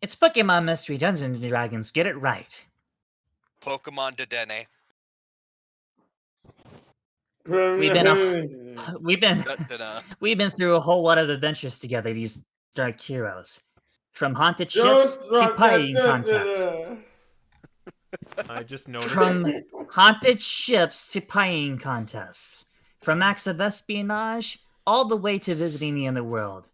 It's Pokémon Mystery Dungeons and Dragons. Get it right. Pokemon Dedenne. We've been through a whole lot of adventures together. These dark heroes, from haunted ships to pieing contests. I just noticed. From haunted ships to pieing contests. From acts of espionage all the way to visiting the underworld.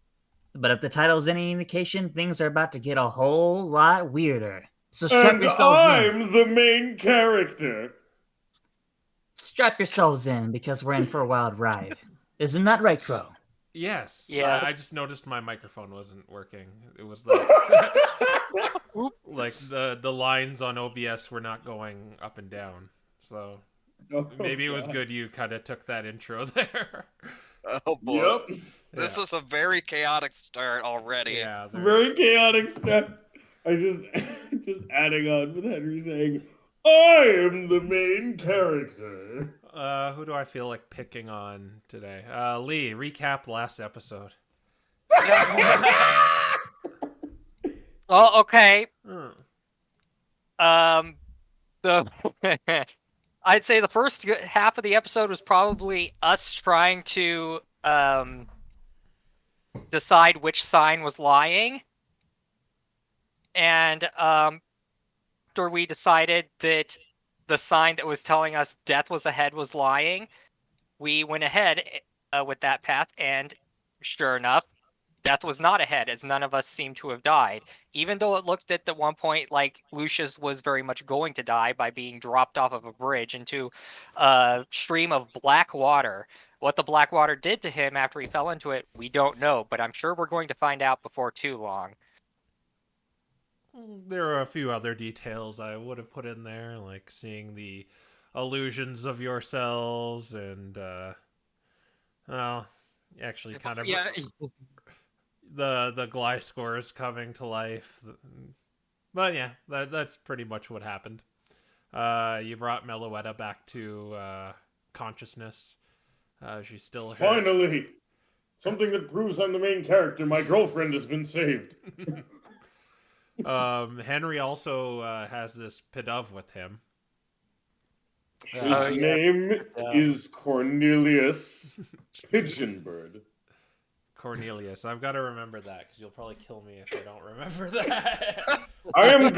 But if the title's any indication, things are about to get a whole lot weirder. So strap yourselves in. I'm the main character. Strap yourselves in, because we're in for a wild ride. Isn't that right, Crow? Yes. Yeah. I just noticed my microphone wasn't working. It was like, like the lines on OBS were not going up and down. So maybe it was good you kind of took that intro there. Oh boy. Yep. This is a very chaotic start already. Yeah. Very chaotic step. I just adding on with Henry saying, I am the main character. Who do I feel like picking on today? Lee, recap last episode. Oh, okay. I'd say the first half of the episode was probably us trying to decide which sign was lying. And after we decided that the sign that was telling us death was ahead was lying, we went ahead with that path, and sure enough, death was not ahead, as none of us seemed to have died. Even though it looked at the one point like Lucius was very much going to die by being dropped off of a bridge into a stream of black water. What the black water did to him after he fell into it, we don't know, but I'm sure we're going to find out before too long. There are a few other details I would have put in there, like seeing the illusions of yourselves and, well, actually kind of the Gliscors coming to life. But yeah, that's pretty much what happened. You brought Meloetta back to consciousness. She's still here. Finally! Something that proves I'm the main character. My girlfriend has been saved. Henry also has this Pidove with him. His name is Cornelius Pigeonbird. Cornelius. I've got to remember that, because you'll probably kill me if I don't remember that. I'm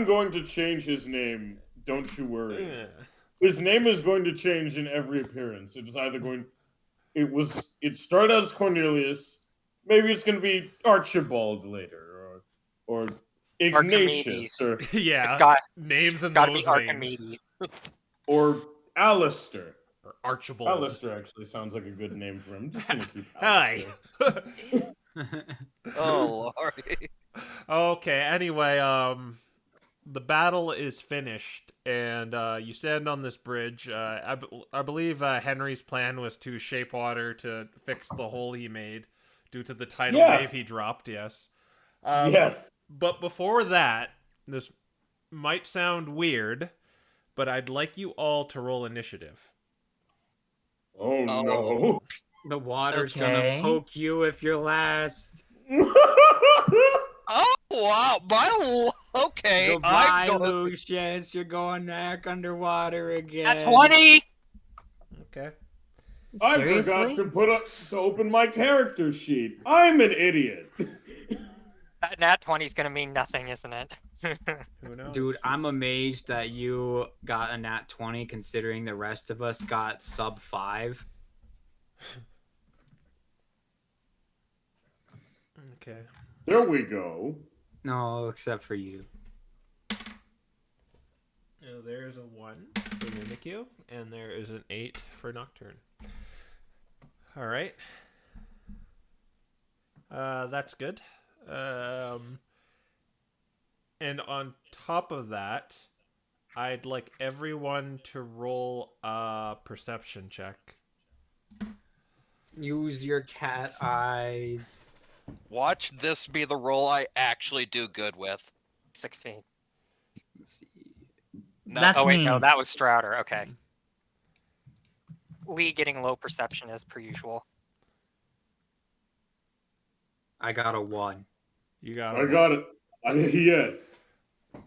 going to change his name. Don't you worry. Yeah. His name is going to change in every appearance. It is either going... It started out as Cornelius. Maybe it's going to be Archibald later. Or Ignatius, or yeah, names and those names. Or Alistair. Or Archibald. Alistair actually sounds like a good name for him. I'm just gonna keep Alistair. Hi. Oh, Lordy. Okay, anyway, the battle is finished, and you stand on this bridge. I believe Henry's plan was to shape water to fix the hole he made due to the tidal wave he dropped, yes. Yes. But before that, this might sound weird, but I'd like you all to roll initiative. Oh no. The water's gonna poke you if you're last. Oh, wow. Okay. Goodbye, Lucius. You're going back underwater again. At 20! Okay. I forgot to open my character sheet. I'm an idiot. Nat 20 is gonna mean nothing, isn't it? Who knows? Dude, I'm amazed that you got a nat 20 considering the rest of us got sub 5. Okay. There we go. No, except for you. There's a 1 for Mimikyu, and there is an 8 for Nocturne. Alright. That's good. And on top of that, I'd like everyone to roll a perception check. Use your cat eyes. Watch this be the roll I actually do good with. 16. Let's see. That's oh wait, me. no, that was Strouder. Okay. Lee getting low perception as per usual. I got a 1. You got I it. got it. Yes.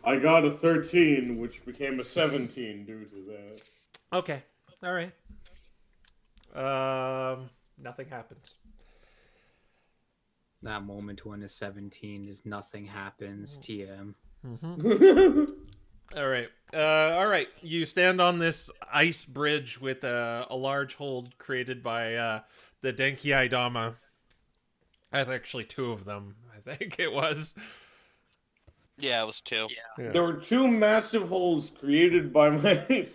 I got a 13, which became a 17 due to that. Okay. All right. Nothing happens. That moment when a 17 is nothing happens. TM. All right. All right. You stand on this ice bridge with a large hole created by the Denki Aidama. I think actually two of them. I think it was. Yeah, it was 2. Yeah. There were 2 massive holes created by my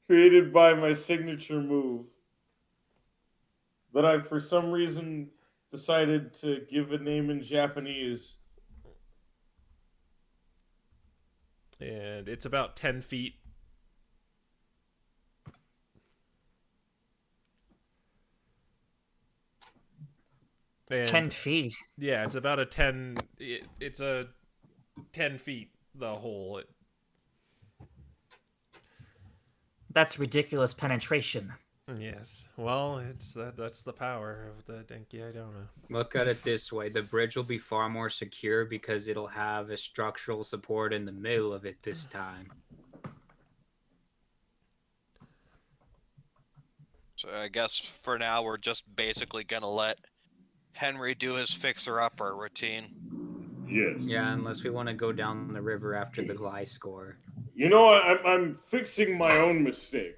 created by my signature move that I, for some reason, decided to give a name in Japanese. And it's about 10 feet. And 10 feet. yeah, it's about a 10. It's a 10 feet, the hole. That's ridiculous penetration. Yes. Well, that's the power of the Denki Aidama. Look at it this way: the bridge will be far more secure because it'll have a structural support in the middle of it this time. So I guess for now we're just basically gonna let Henry do his fixer-upper routine. Yes. Yeah, unless we want to go down the river after the Gly score. You know, I'm fixing my own mistake.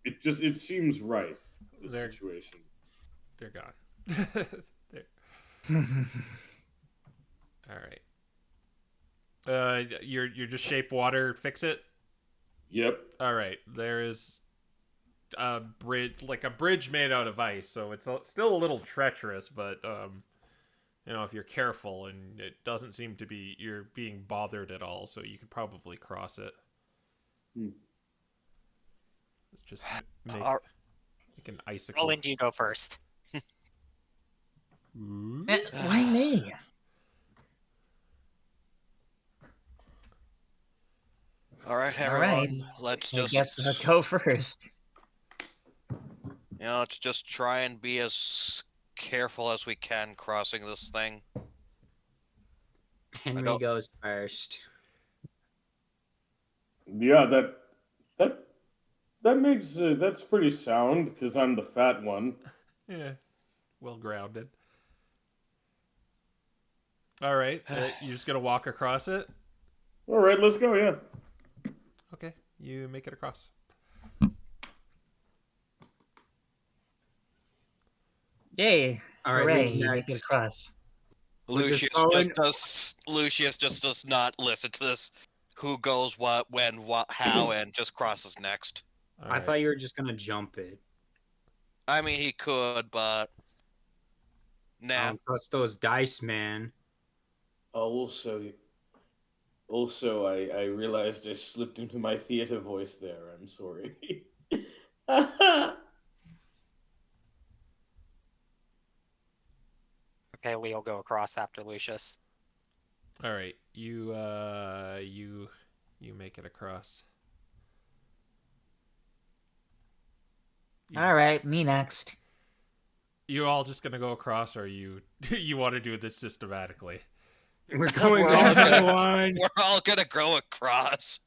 It seems right. The There- situation. They're gone. There. All right. You're just shape water. Fix it. Yep. All right. There is a bridge made out of ice, so it's still a little treacherous, but if you're careful, and it doesn't seem to be you're being bothered at all, so you could probably cross it. Hmm. Let's just make an icicle. Roland, you go first. Why me? All right, All everyone. right. Let's I just guess I'll go first. let's just try and be as careful as we can crossing this thing. Henry don't- goes first. Yeah, that makes that's pretty sound because I'm the fat one. Yeah, well grounded. All right, you're just gonna walk across it. All right, let's go. Yeah. Okay, you make it across. Yay. All right, Hooray, who's you make it next? across. Lucius just does not listen to this. Who goes what, when, what, how, and just crosses next. All I right. thought you were just gonna jump it. I mean, he could, but I nah. don't trust those dice, man. Also, I realized I slipped into my theater voice there. I'm sorry. Okay, Lee'll go across after Lucius. All right, you make it across. All right, me next. You all just gonna go across, or you want to do this systematically? We're going We're all on gonna- the line. We're all gonna go across.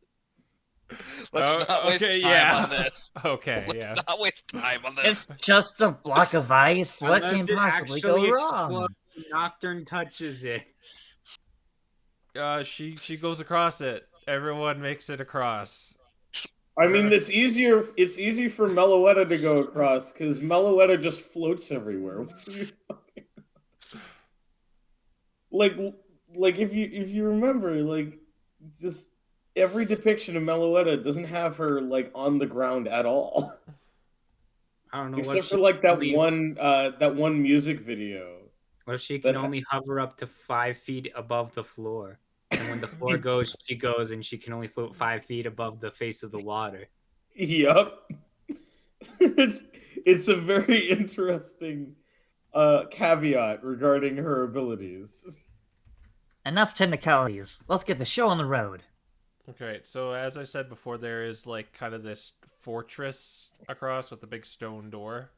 Let's not waste okay, time yeah. on this. Okay, Let's yeah. not waste time on this. It's just a block of ice. What Unless can it possibly actually go wrong? explodes when Nocturne touches it. She goes across it. Everyone makes it across. I mean, it's easier. It's easy for Meloetta to go across because Meloetta just floats everywhere. What are you talking about? Like if you remember, like just every depiction of Meloetta doesn't have her like on the ground at all, I don't know except for like that one music video. What if she can that- only hover up to 5 feet above the floor? And when the floor goes, she goes, and she can only float 5 feet above the face of the water. Yup. It's a very interesting caveat regarding her abilities. Enough technicalities. Let's get the show on the road. Okay, so as I said before, there is like kind of this fortress across with a big stone door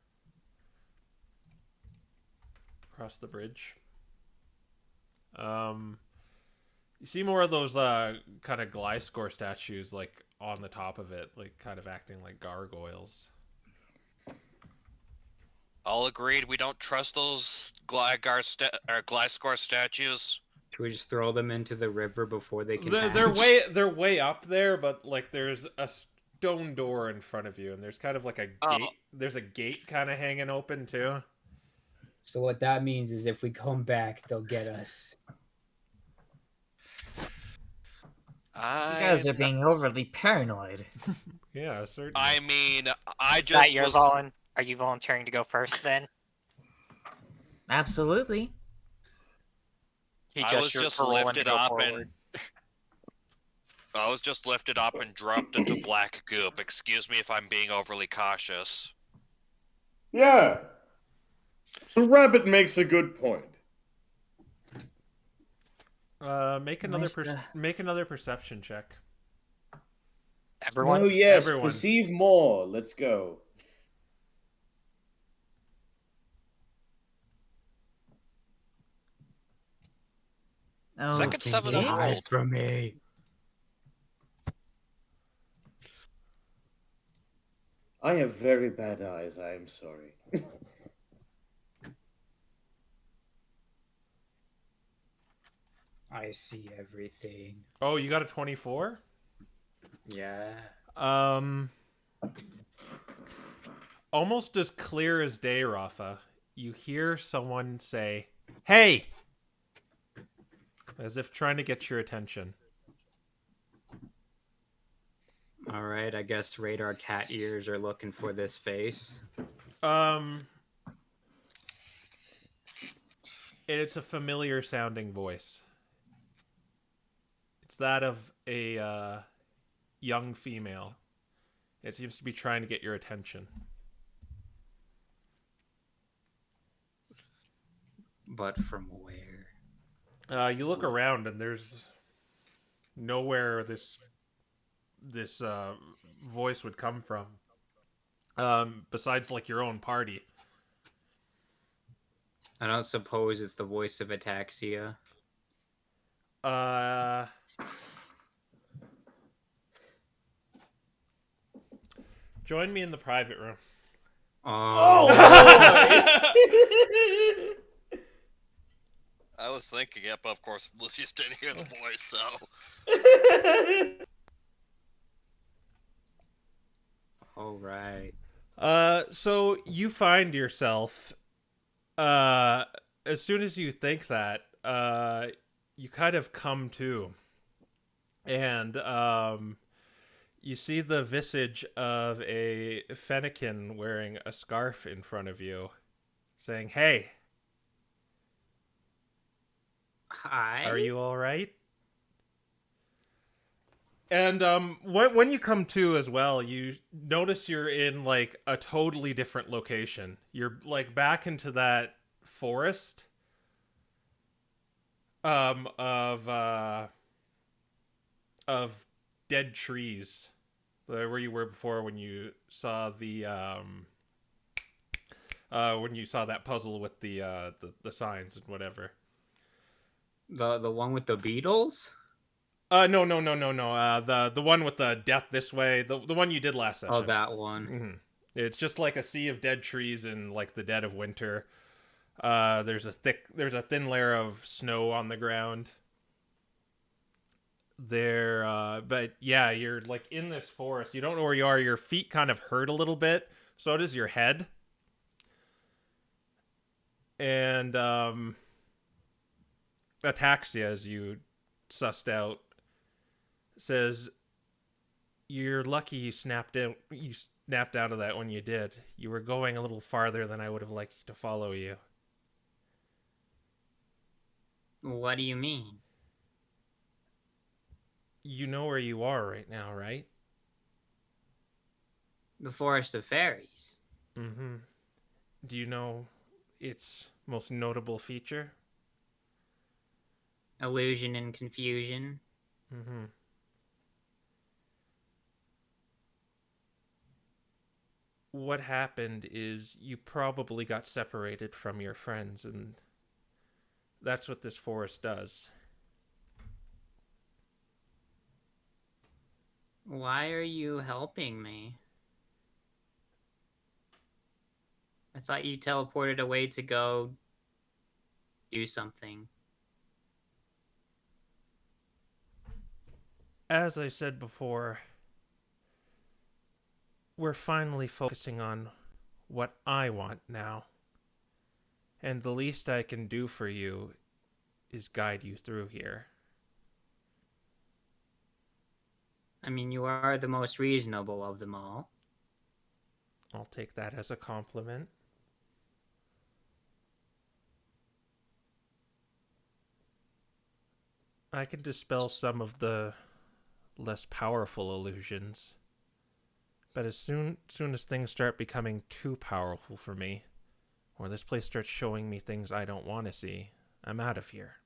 across the bridge. You see more of those kind of Gliscor statues like on the top of it, like kind of acting like gargoyles. All agreed we don't trust those Gliscor statues. Should we just throw them into the river before they can hatch? They're way up there, but like there's a stone door in front of you, and there's kind of like a gate. There's a gate kind of hanging open too. So what that means is if we come back, they'll get us. You guys are being overly paranoid. Yeah, certainly. I mean, Are you volunteering to go first then? Absolutely. I was just lifted up and dropped into black goop. Excuse me if I'm being overly cautious. Yeah. The rabbit makes a good point. Make another perception check. Everyone? Oh yes, Everyone. perceive more. Let's go. Oh, Second seven okay. rolled. From me. I have very bad eyes. I am sorry. I see everything. Oh, you got a 24? Yeah. Almost as clear as day, Raffa. You hear someone say, "Hey!" As if trying to get your attention. All right, I guess radar cat ears are looking for this face. It's a familiar sounding voice. It's that of a young female. It seems to be trying to get your attention. But from where? You look around and there's nowhere this voice would come from. Besides like your own party. I don't suppose it's the voice of Ataxia. Join me in the private room. Oh boy! I was thinking it, but of course Lucius didn't hear the voice, so... All right. So you find yourself, as soon as you think that, you kind of come to, and you see the visage of a Fennekin wearing a scarf in front of you, saying, "Hey, Hi. are you all right?" And when you come to as well, you notice you're in like a totally different location. You're like back into that forest of dead trees, where you were before when you saw the that puzzle with the signs and whatever. The one with the beetles? No. The one with the death this way. The one you did last session. Oh, that one. Mm-hmm. It's just like a sea of dead trees in like the dead of winter. There's a thin layer of snow on the ground. But yeah, you're like in this forest. You don't know where you are. Your feet kind of hurt a little bit. So does your head. And Ataxia, as you sussed out, says, "You're lucky you snapped out of that when you did. You were going a little farther than I would have liked to follow you." What do you mean? You know where you are right now, right? The Forest of Fairies. Mm-hmm. Do you know its most notable feature? Illusion and confusion. Mm-hmm. What happened is you probably got separated from your friends, and That's what this forest does. Why are you helping me? I thought you teleported away to go do something. As I said before, we're finally focusing on what I want now. And the least I can do for you is guide you through here. I mean, you are the most reasonable of them all. I'll take that as a compliment. I can dispel some of the less powerful illusions. But as soon as things start becoming too powerful for me, or this place starts showing me things I don't want to see, I'm out of here.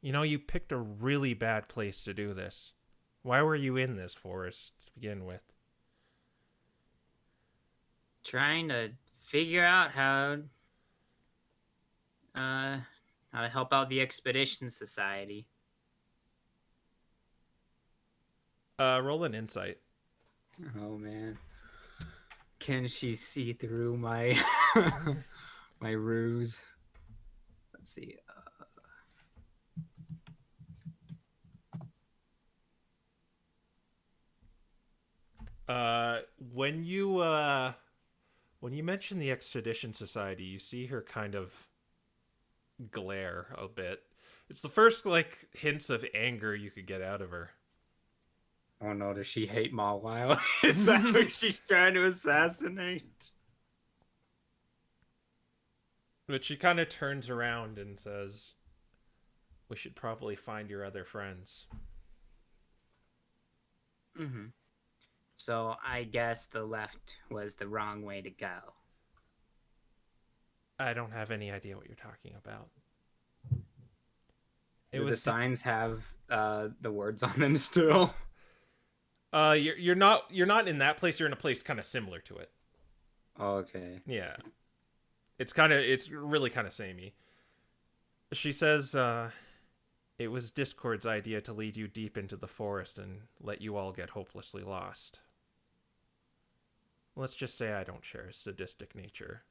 You know, you picked a really bad place to do this. Why were you in this forest to begin with? Trying to figure out how to help out the Expedition Society. Roll an insight. Oh man. Can she see through my my ruse? Let's see. When you mention the Expedition Society, you see her kind of glare a bit. It's the first hints of anger you could get out of her. Oh no, does she hate Mawile? Is that who she's trying to assassinate? But she kind of turns around and says, "We should probably find your other friends." Mm-hmm. So I guess the left was the wrong way to go. I don't have any idea what you're talking about. Do the signs have the words on them still? You're not in that place. You're in a place kind of similar to it. Okay. Yeah, it's really kind of samey. She says, "It was Discord's idea to lead you deep into the forest and let you all get hopelessly lost. Let's just say I don't share his sadistic nature,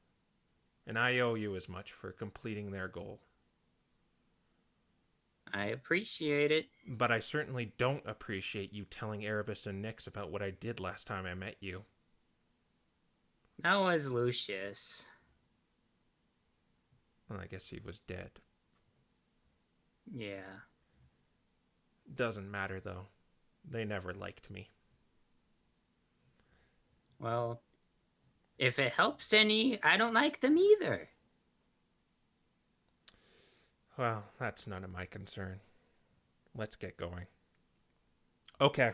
and I owe you as much for completing their goal. I appreciate it. But I certainly don't appreciate you telling Erebus and Nyx about what I did last time I met you." That was Lucius. Well, I guess he was dead. Yeah. Doesn't matter, though. They never liked me. Well, if it helps any, I don't like them either. Well, that's none of my concern. Let's get going. Okay.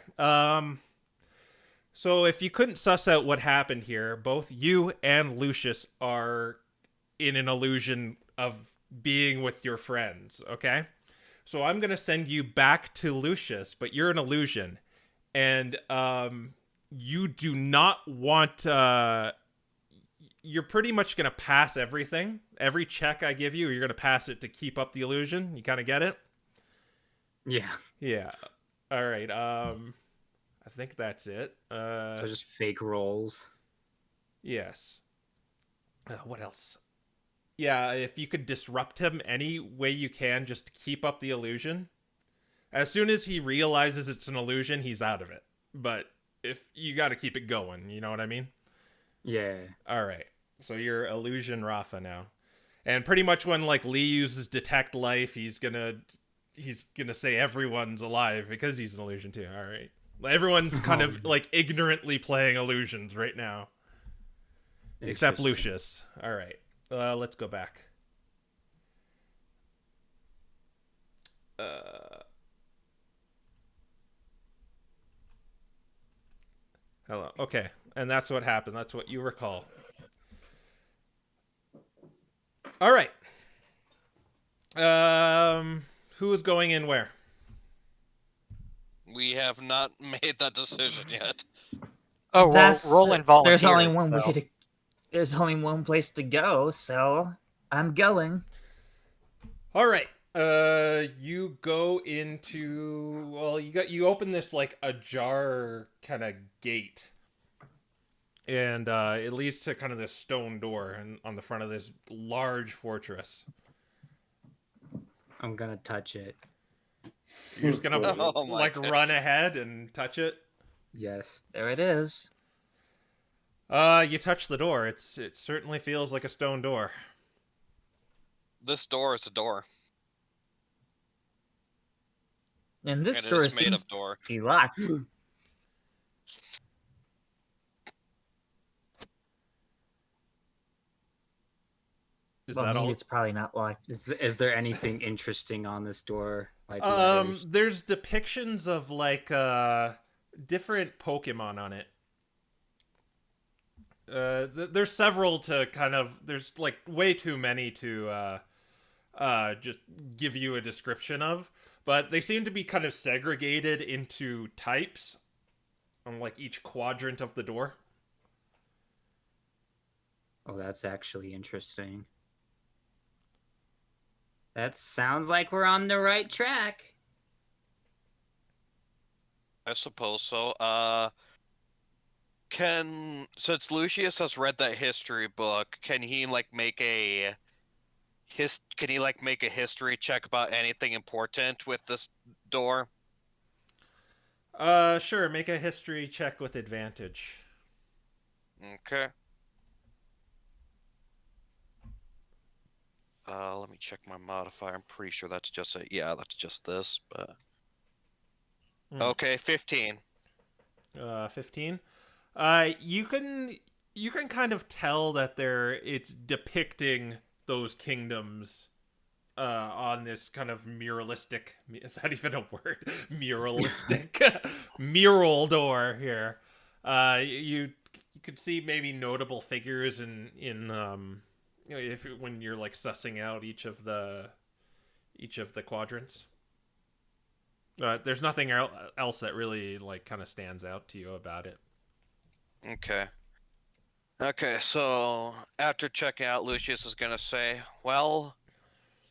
So if you couldn't suss out what happened here, both you and Lucius are in an illusion of being with your friends, okay? So I'm going to send you back to Lucius, but you're an illusion. And you do not want... you're pretty much going to pass everything. Every check I give you, you're going to pass it to keep up the illusion. You kind of get it? Yeah. Yeah. All right. I think that's it. So just fake rolls. Yes. What else? Yeah, if you could disrupt him any way you can, just to keep up the illusion. As soon as he realizes it's an illusion, he's out of it. But if you got to keep it going, you know what I mean? Yeah. All right. So you're illusion Raffa now. And pretty much when Lee uses detect life, he's gonna say everyone's alive because he's an illusion too. All right. Everyone's kind of ignorantly playing illusions right now. Except Lucius. All right. Let's go back. Hello. Okay. And that's what happened. That's what you recall. All right. Who is going in where? We have not made that decision yet. Oh, roll and volunteer. There's only one way to. There's only one place to go, so I'm going. All right. You go into, well, you open this like ajar kind of gate, and it leads to kind of this stone door and on the front of this large fortress. I'm gonna touch it. You're just gonna Oh my like God. run ahead and touch it. Yes. There it is. You touch the door. It certainly feels like a stone door. This door is a door. And this And it door is made seems of door. to be locked. Is Well, that maybe all? it's probably not locked. Is there anything interesting on this door? Like letters? There's depictions of like different Pokemon on it. There's several to kind of. There's like way too many to just give you a description of, but they seem to be kind of segregated into types on like each quadrant of the door. Oh, that's actually interesting. That sounds like we're on the right track. I suppose so. Since Lucius has read that history book, can he make a history check about anything important with this door? Sure, make a history check with advantage. Okay. Let me check my modifier. I'm pretty sure that's just that's just this, but okay, 15. 15. You can kind of tell that it's depicting those kingdoms on this kind of muralistic, is that even a word? Muralistic mural door here. You could see maybe notable figures in when you're like sussing out each of the quadrants. There's nothing else that really like kind of stands out to you about it. Okay. Okay, so after checking out, Lucius is gonna say, well,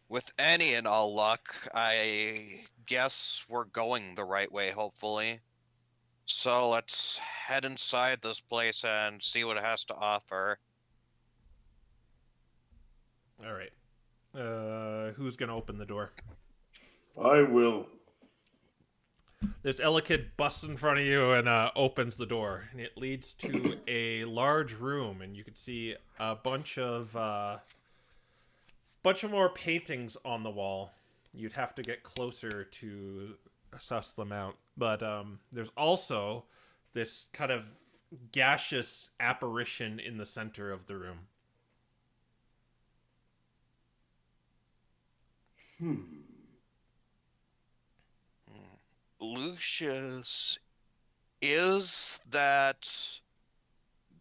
with any and all luck, I guess we're going the right way, hopefully. So let's head inside this place and see what it has to offer. All right. Who's gonna open the door? I will. This Elekid busts in front of you and opens the door, and it leads to a large room, and you can see a bunch of more paintings on the wall. You'd have to get closer to suss them out, but there's also this kind of gaseous apparition in the center of the room. Lucius, is that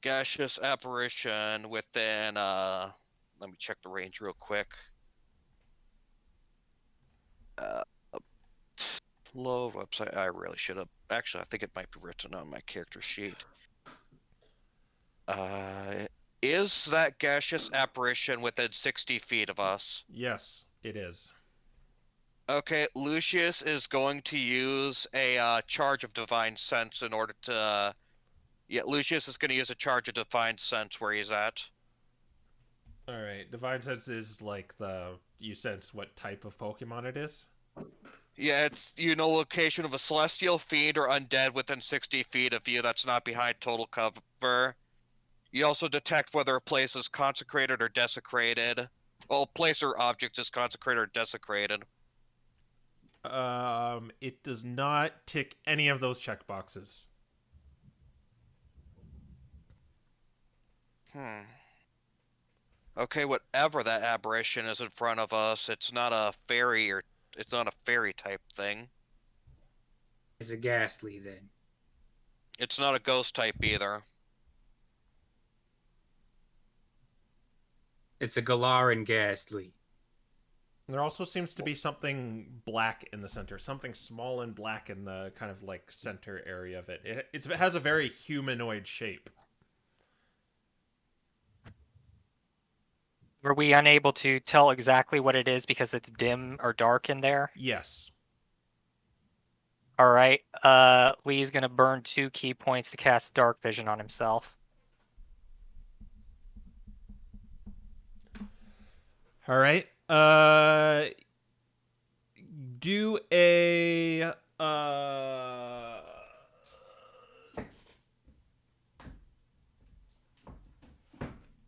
gaseous apparition within, let me check the range real quick. Low website, I really should have, actually I think it might be written on my character sheet. Is that gaseous apparition within 60 feet of us? Yes, it is. Okay, Lucius is going to use a charge of Divine Sense in order to... Lucius is going to use a charge of Divine Sense where he's at. Alright, Divine Sense is like you sense what type of Pokemon it is? Yeah, it's, location of a celestial fiend or undead within 60 feet of you that's not behind total cover. You also detect whether a place is consecrated or desecrated. Well, a place or object is consecrated or desecrated. It does not tick any of those checkboxes. Okay, whatever that aberration is in front of us, it's not a fairy type thing. It's a ghastly then. It's not a ghost type either. It's a Galaran ghastly. There also seems to be something black in the center, something small and black in the kind of like center area of it. It has a very humanoid shape. Were we unable to tell exactly what it is because it's dim or dark in there? Yes. All right. Lee's gonna burn 2 key points to cast dark vision on himself. All right. Do a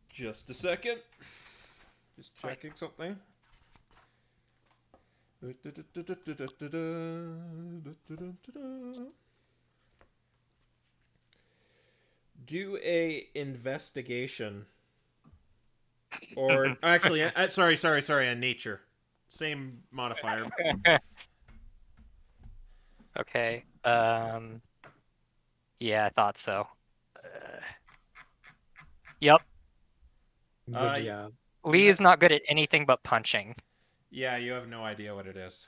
just a second. Just checking something. Do a investigation. Or actually, sorry, a nature. Same modifier. Okay. Yeah, I thought so. Yep. Good job. Lee is not good at anything but punching. Yeah, you have no idea what it is.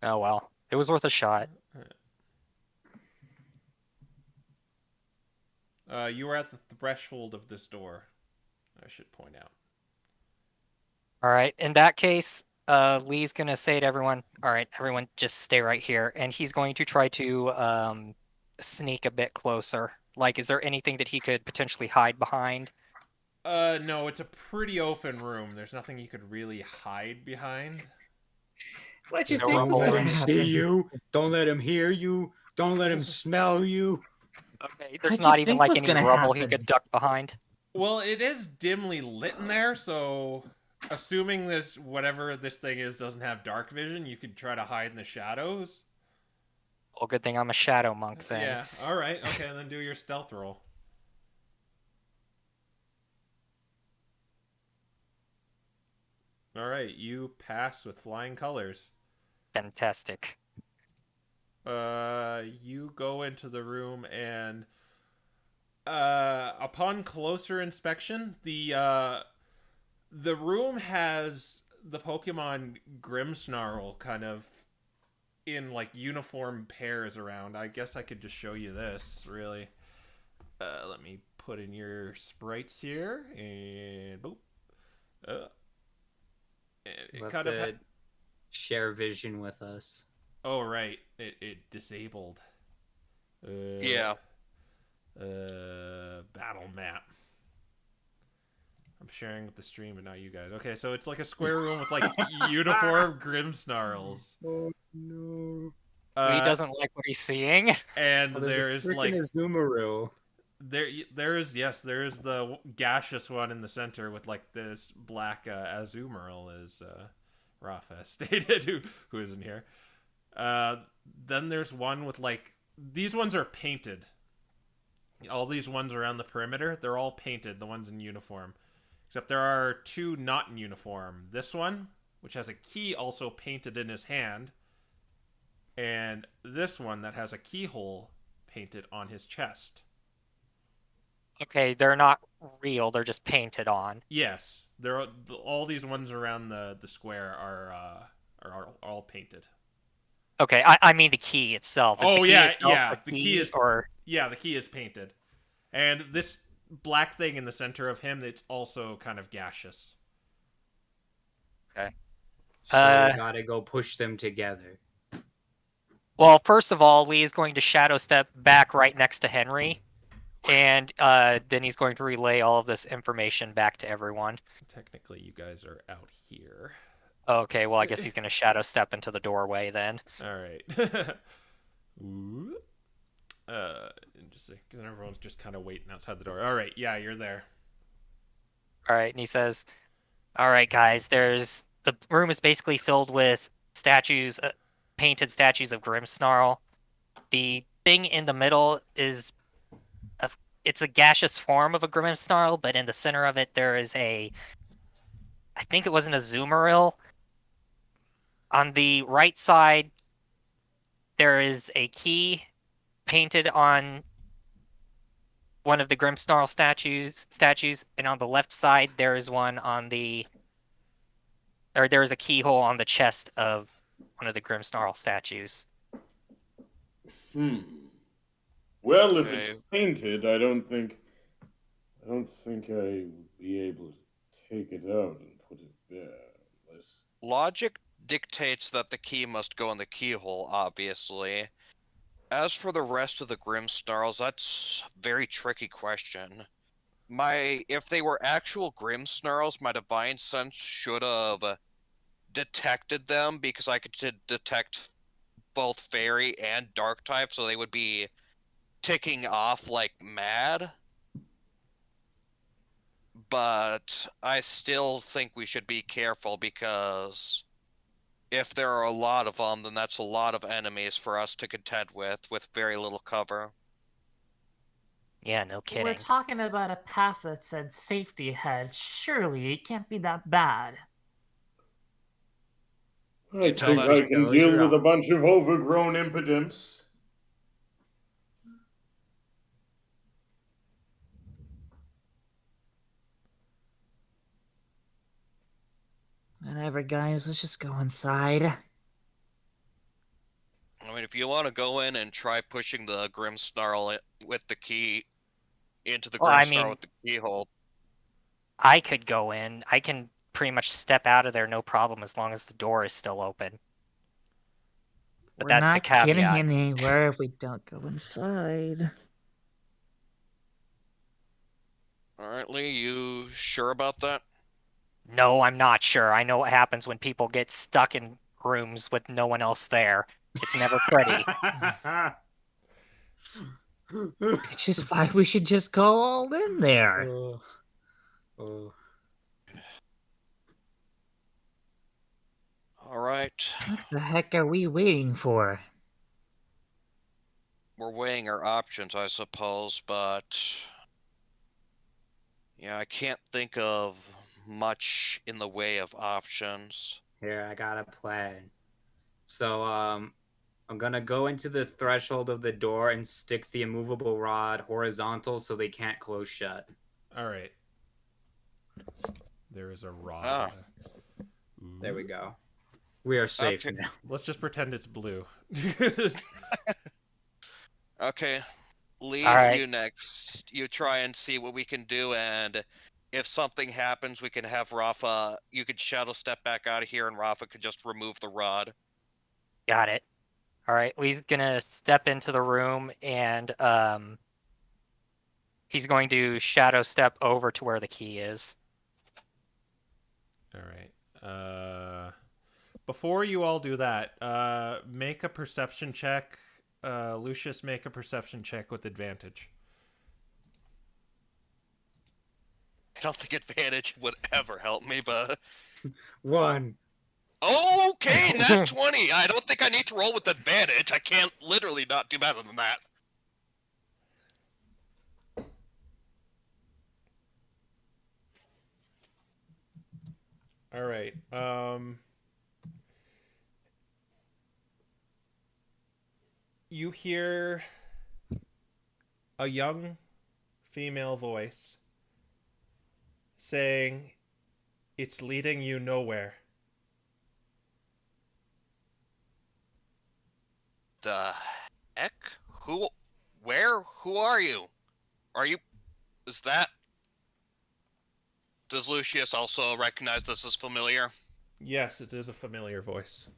Oh well. It was worth a shot. You are at the threshold of this door. I should point out. All right. In that case, Lee's gonna say to everyone, "All right, everyone, just stay right here," and he's going to try to sneak a bit closer. Like, is there anything that he could potentially hide behind? No, it's a pretty open room. There's nothing you could really hide behind. What you No think was rubble. gonna Don't let him see happen? you. Don't let him hear you. Don't let him smell you. Okay, there's What'd you not even think like was any gonna rubble he happen? could duck behind. Well, it is dimly lit in there, so assuming this whatever this thing is doesn't have dark vision, you could try to hide in the shadows. Well, good thing I'm a shadow monk then. Yeah. All right. Okay. Then do your stealth roll. All right. You pass with flying colors. Fantastic. You go into the room and upon closer inspection, the room has the Pokemon Grimmsnarl kind of in like uniform pairs around. I guess I could just show you this, really. Let me put in your sprites here, and boop. And it We'll kind have of to share vision with us. oh right, it disabled. Yeah. Battle map. I'm sharing with the stream, but not you guys. Okay, so it's like a square room with like uniform Grimmsnarls. Oh no! Lee doesn't like what he's seeing. And Oh, there's a like Azumarill. there is the gaseous one in the center with like this black Azumarill, as Raffa stated, who isn't here. Then there's one with like these ones are painted. All these ones around the perimeter, they're all painted. The ones in uniform, except there are 2 not in uniform. This one, which has a key also painted in his hand, and this one that has a keyhole painted on his chest. Okay, they're not real. They're just painted on. Yes, they're all these ones around the square are all painted. Okay, I mean the key itself. Is Oh, the key yeah, itself yeah, the the key key is- or Yeah, the key is painted, and this black thing in the center of him, it's also kind of gaseous. okay. So we gotta go push them together. Well, first of all, Lee is going to shadow step back right next to Henry, and then he's going to relay all of this information back to everyone. Technically, you guys are out here. Okay, well, I guess he's going to shadow step into the doorway then. All right. Ooh. Interesting, because everyone's just kind of waiting outside the door. All right, yeah, you're there. All right, and he says, "All right, guys, the room is basically filled with statues, painted statues of Grimmsnarl. The thing in the middle is it's a gaseous form of a Grimmsnarl, but in the center of it there is I think it was an Azumarill. On the right side, there is a key painted on one of the Grimmsnarl statues, and on the left side there is one there is a keyhole on the chest of one of the Grimmsnarl statues." Well, if it's Okay. painted, I don't think I would be able take it out and put it there. Unless... Logic dictates that the key must go in the keyhole, obviously. As for the rest of the Grim Snarls, that's a very tricky question. If they were actual Grim Snarls, my divine sense should have detected them because I could detect both fairy and dark type, so they would be ticking off like mad. But I still think we should be careful because if there are a lot of them, then that's a lot of enemies for us to contend with very little cover. Yeah, no We're kidding. talking about a path that said safety ahead. Surely it can't be that bad. I tell think that I to can those deal are with a out. bunch of overgrown impotents. Whatever, guys, let's just go inside. I mean, if you want to go in and try pushing the Grim Snarl with the key into the Well, Grim I Snarl mean- with the keyhole. I could go in. I can pretty much step out of there no problem as long as the door is still open. But We're that's the not getting caveat. anywhere if we don't go inside. Alright, Lee, you sure about that? No, I'm not sure. I know what happens when people get stuck in rooms with no one else there. It's never pretty. Which is why we should just go all in there. Oh. Alright. What the heck are we waiting for? We're weighing our options, I suppose, but... yeah, I can't think of much in the way of options. Here, I got a plan. So, I'm gonna go into the threshold of the door and stick the immovable rod horizontal so they can't close shut. All right. There is a rod. Ah. There we go. We are safe Okay. now. Let's just pretend it's blue. Okay, Lee, Alright. you next. You try and see what we can do, and if something happens, we can have Raffa... you could shadow step back out of here, and Raffa could just remove the rod. Got it. All right, Lee's gonna step into the room and he's going to shadow step over to where the key is. All right. Before you all do that, make a perception check. Lucius, make a perception check with advantage. I don't think advantage would ever help me, but... 1. okay, nat 20! I don't think I need to roll with advantage. I can't literally not do better than that. All right. You hear a young female voice saying, "It's leading you nowhere." The heck? Where? Who are you? Is that... Does Lucius also recognize this as familiar? Yes, it is a familiar voice.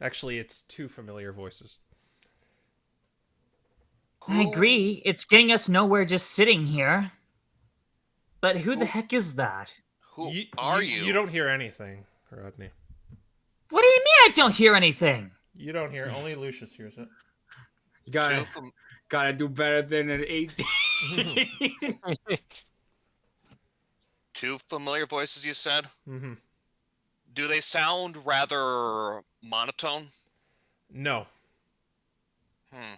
Actually, it's two familiar voices. I agree. It's getting us nowhere just sitting here. But who the heck is that? Who are you? You don't hear anything, Rodney. What do you mean I don't hear anything? You don't hear. Only Lucius hears it. You Two gotta do better than an 18. two familiar voices, you said? Mm-hmm. Do they sound rather monotone? No, Hmm.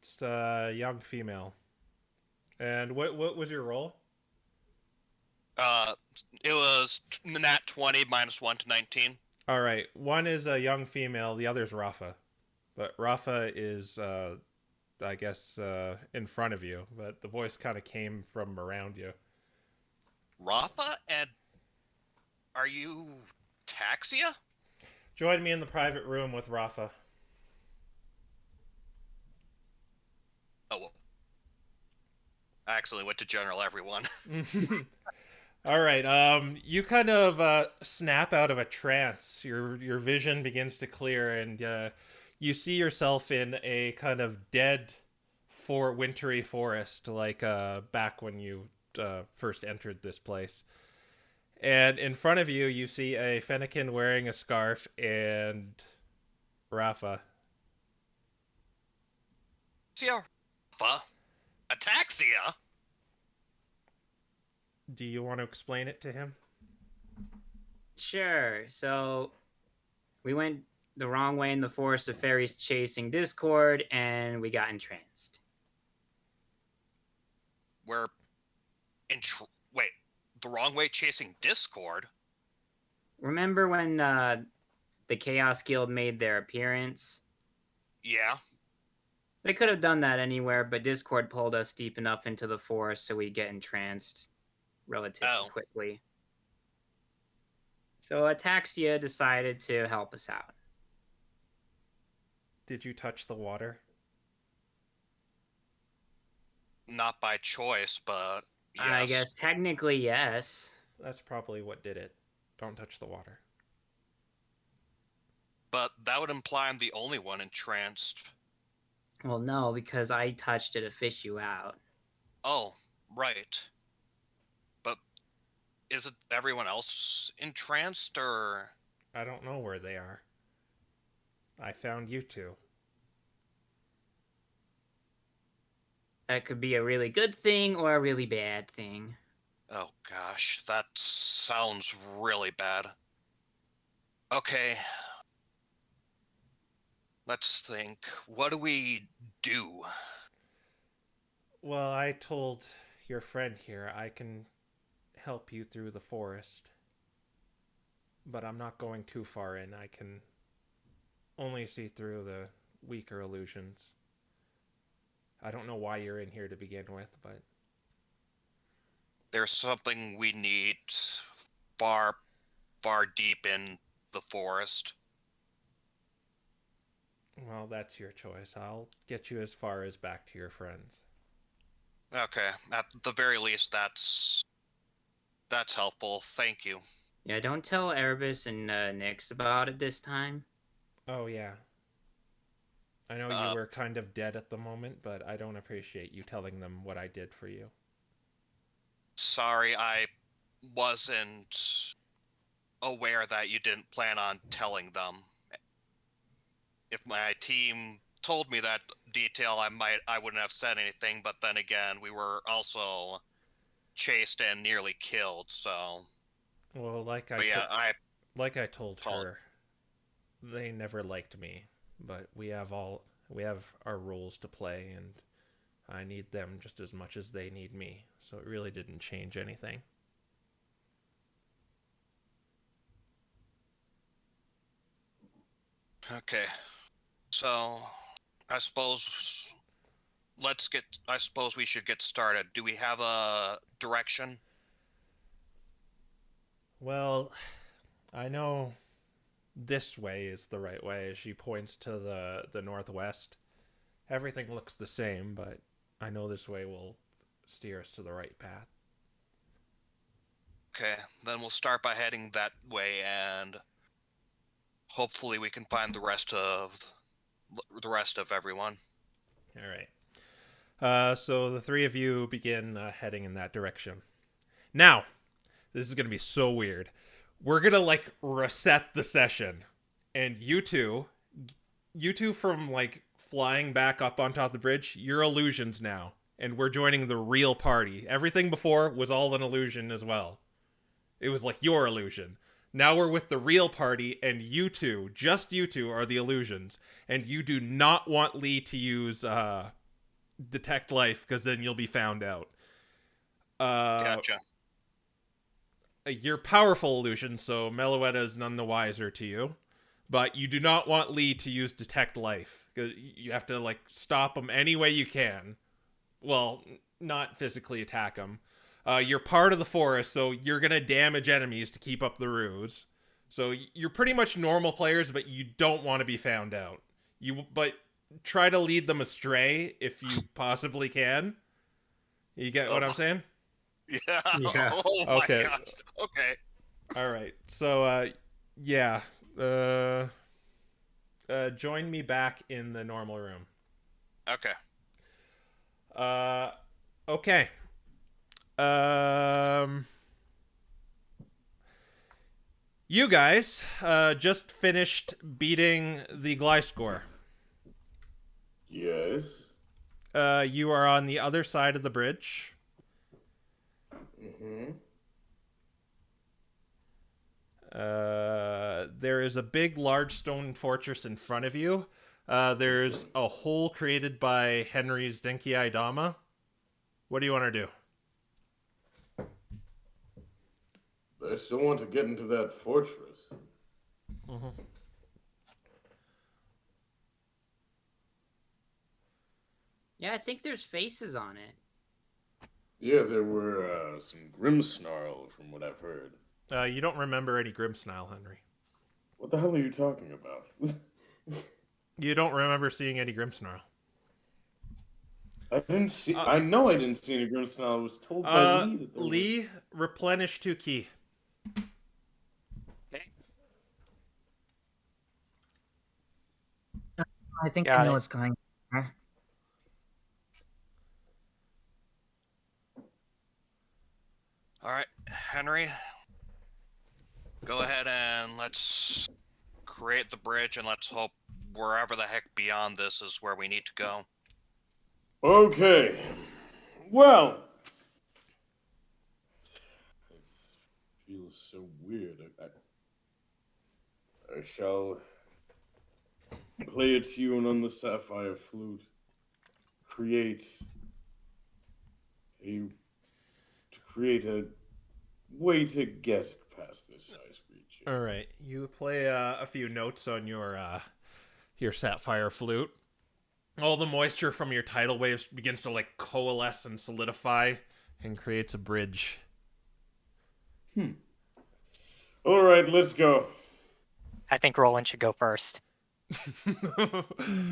it's a young female. And what was your roll? It was nat 20 minus 1 to 19. All right, one is a young female, the other is Raffa. But Raffa is, I guess, in front of you. But the voice kind of came from around you. Raffa? And are you Taxia? Join me in the private room with Raffa. Oh, well. I actually went to general everyone. All right. You kind of snap out of a trance. Your vision begins to clear, and you see yourself in a kind of dead, wintry forest, like back when you first entered this place. And in front of you, you see a Fennekin wearing a scarf and Raffa. Raffa? Ataxia? Do you want to explain it to him? Sure. So we went the wrong way in the forest of fairies chasing Discord, and we got entranced. We're wait, the wrong way chasing Discord? Remember when the Chaos Guild made their appearance? Yeah. They could have done that anywhere, but Discord pulled us deep enough into the forest so we get entranced relatively quickly. So Ataxia decided to help us out. Did you touch the water? Not by choice, but yes. I guess technically yes. That's probably what did it. Don't touch the water. But that would imply I'm the only one entranced. Well, no, because I touched it to fish you out. Oh, right. But is it everyone else entranced, or...? I don't know where they are. I found you two. That could be a really good thing or a really bad thing. Oh gosh, that sounds really bad. Okay. Let's think. What do we do? Well, I told your friend here I can help you through the forest. But I'm not going too far in. I can only see through the weaker illusions. I don't know why you're in here to begin with, but... There's something we need far, far deep in the forest. Well, that's your choice. I'll get you as far as back to your friends. Okay, at the very least, that's helpful. Thank you. Yeah, don't tell Erebus and Nyx about it this time. Oh, yeah. I know you were kind of dead at the moment, but I don't appreciate you telling them what I did for you. Sorry, I wasn't aware that you didn't plan on telling them. If my team told me that detail, I wouldn't have said anything, but then again, we were also chased and nearly killed, so... Well, like I told her, they never liked me, but we have our roles to play, and I need them just as much as they need me, so it really didn't change anything. Okay, so I suppose we should get started. Do we have a direction? Well, I know this way is the right way. She points to the northwest. Everything looks the same, but I know this way will steer us to the right path. Okay, then we'll start by heading that way, and hopefully we can find the rest of everyone. All right. So the three of you begin heading in that direction. Now, this is going to be so weird. We're going to, reset the session. And you two from, flying back up on top of the bridge, you're illusions now. And we're joining the real party. Everything before was all an illusion as well. It was your illusion. Now we're with the real party, and you two, just you two, are the illusions. And you do not want Lee to use Detect Life, because then you'll be found out. Gotcha. You're powerful illusion, so Meloetta is none the wiser to you. But you do not want Lee to use Detect Life, because you have to, stop him any way you can. Well, not physically attack him. You're part of the forest, so you're going to damage enemies to keep up the ruse. So you're pretty much normal players, but you don't want to be found out. But try to lead them astray if you possibly can. You get what I'm saying? Yeah. Yeah. Oh my Okay. gosh. Okay. All right. So, yeah. Join me back in the normal room. Okay. Okay. You guys just finished beating the Gliscor. Yes. You are on the other side of the bridge. Mm-hmm. There is a big, large stone fortress in front of you. There's a hole created by Henry's Denki Dama. What do you want to do? I still want to get into that fortress. Yeah, I think there's faces on it. Yeah, there were some Grimmsnarl from what I've heard. You don't remember any Grimmsnarl, Henry. What the hell are you talking about? You don't remember seeing any Grimmsnarl. I didn't see. I know I didn't see any Grimmsnarl. I was told by Lee that there were. Lee, replenish 2 key. I think Got I know it. what's going on. All right, Henry. Go ahead and let's create the bridge, and let's hope wherever the heck beyond this is where we need to go. Okay. Well. It feels so weird. I shall play a tune on the sapphire flute. Create a way to get past this ice breach. All right, you play a few notes on your sapphire flute. All the moisture from your tidal waves begins to like coalesce and solidify, and creates a bridge. All right, let's go. I think Roland should go first.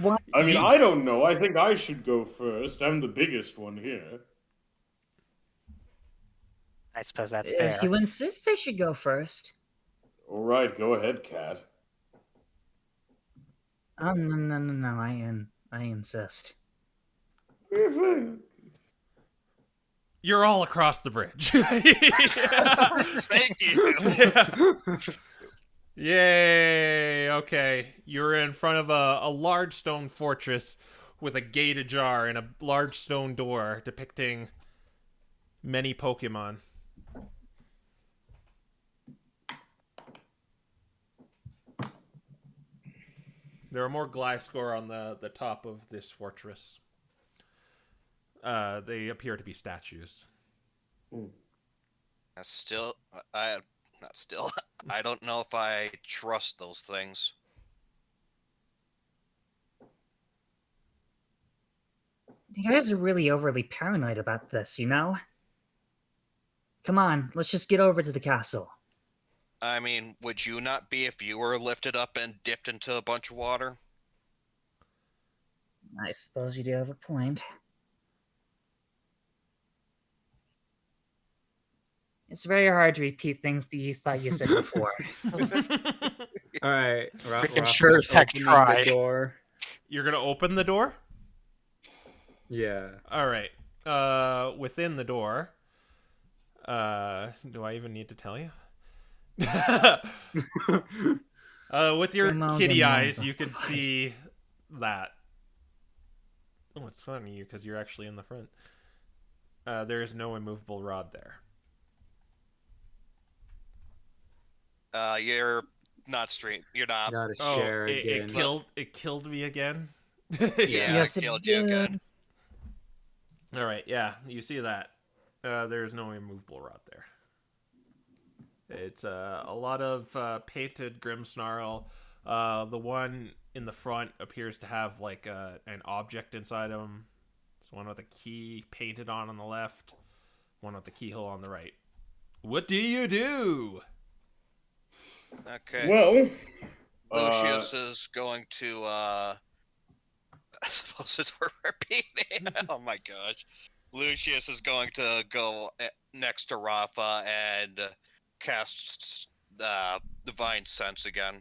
What? I mean, I don't know. I think I should go first. I'm the biggest one here. I suppose that's If fair. you insist, I should go first. All right, go ahead, Cat. Oh no! I insist. You're all across the bridge. Thank you. Yay! Okay, you're in front of a large stone fortress with a gate ajar and a large stone door depicting many Pokemon. There are more Gliscor on the top of this fortress. They appear to be statues. I don't know if I trust those things. You guys are really overly paranoid about this, you know? Come on, let's just get over to the castle. I mean, would you not be if you were lifted up and dipped into a bunch of water? I suppose you do have a point. It's very hard to repeat things that you thought you said before. All right, We can sure as heck opening try. the door. You're gonna open the door? Yeah. All right. Within the door. Do I even need to tell you? With your kitty eyes, you can see that. Oh, it's funny you because you're actually in the front. There is no immovable rod there. You're not straight. You're not. Gotta Oh, share it again. killed me again. Yeah, Yes, I it killed you did. again. All right, yeah, you see that. There's no immovable rod there. It's a lot of painted Grimmsnarl. The one in the front appears to have like an object inside him. There's one with a key painted on the left, one with the keyhole on the right. What do you do? Okay. Well, Lucius is going to I suppose it's we're repeating. Oh my gosh. Lucius is going to go next to Raffa and cast Divine Sense again.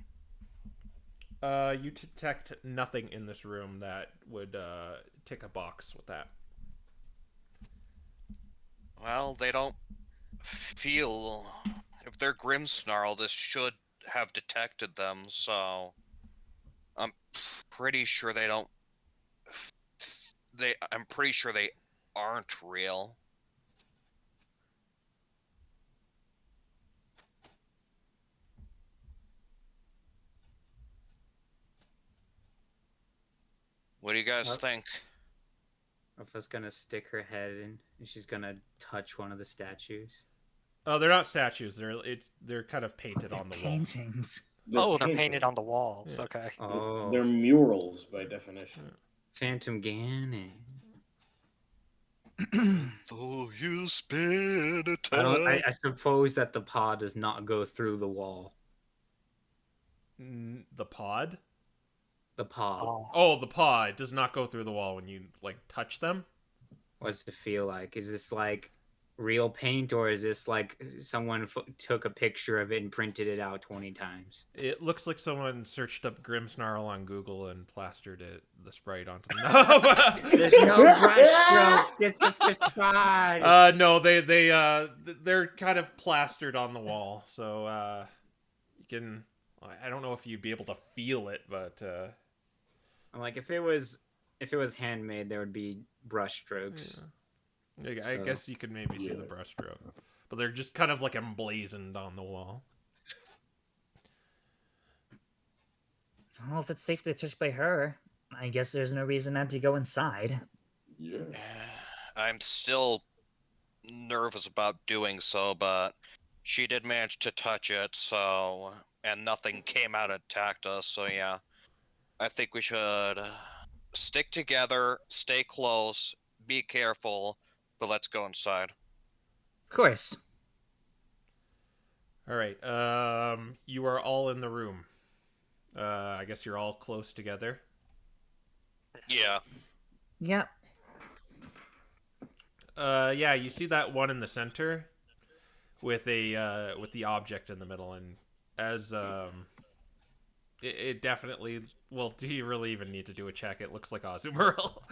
You detect nothing in this room that would tick a box with that. Well, they don't feel... If they're Grimmsnarl, this should have detected them, so... I'm pretty sure they don't... I'm pretty sure they aren't real. What do you guys think? Raffa's gonna stick her head in, and she's gonna touch one of the statues. Oh, they're not statues. They're kind of painted on the wall. Paintings. They're painted. painted on the walls. Yeah. Okay. Oh, They're murals by definition. Phantom Ganon. So you spin a I suppose that the pod does not go through the wall. The pod? The pod. Oh, the pod does not go through the wall when you like touch them. What does it feel like? Is this like real paint, or is this like someone took a picture of it and printed it out 20 times? It looks like someone searched up Grimmsnarl on Google and plastered the sprite onto the. There's no brush strokes. It's the facade. No, they're kind of plastered on the wall, so you can. I don't know if you'd be able to feel it, but I'm like, if it was handmade, there would be brush strokes. Yeah. I guess you could maybe see the brush stroke, but they're just kind of like emblazoned on the wall. Well, if it's safely touched by her, I guess there's no reason not to go inside. Yeah. I'm still nervous about doing so, but she did manage to touch it, so... And nothing came out and attacked us, so yeah. I think we should stick together, stay close, be careful, but let's go inside. Of course. All right. You are all in the room. I guess you're all close together. Yeah. Yep. Yeah, you see that one in the center with the object in the middle, and as it definitely. Well, do you really even need to do a check? It looks like Azumarill.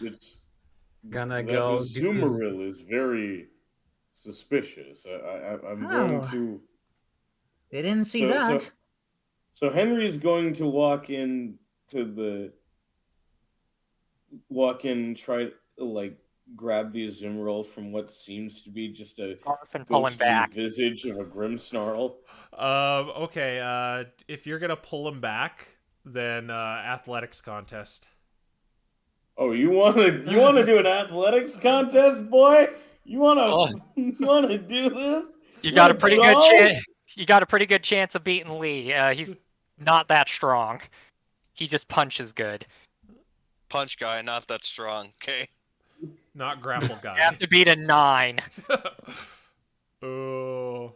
It's Gonna that go. Azumarill is very suspicious. I'm going Oh. to. They didn't see So- that. So Henry's going to walk in, try to like grab the Azumarill from what seems to be just a Scarf and pull him ghostly back. visage of a Grimmsnarl. Okay. If you're gonna pull him back, then athletics contest. Oh, you wanna do an athletics contest, boy? You wanna Oh. you wanna do this? You got a wanna pretty go? good chance. You got a pretty good chance of beating Lee. He's not that strong. He just punches good. Punch guy, not that strong, okay? Not grapple guy. You have to beat a 9. Oh,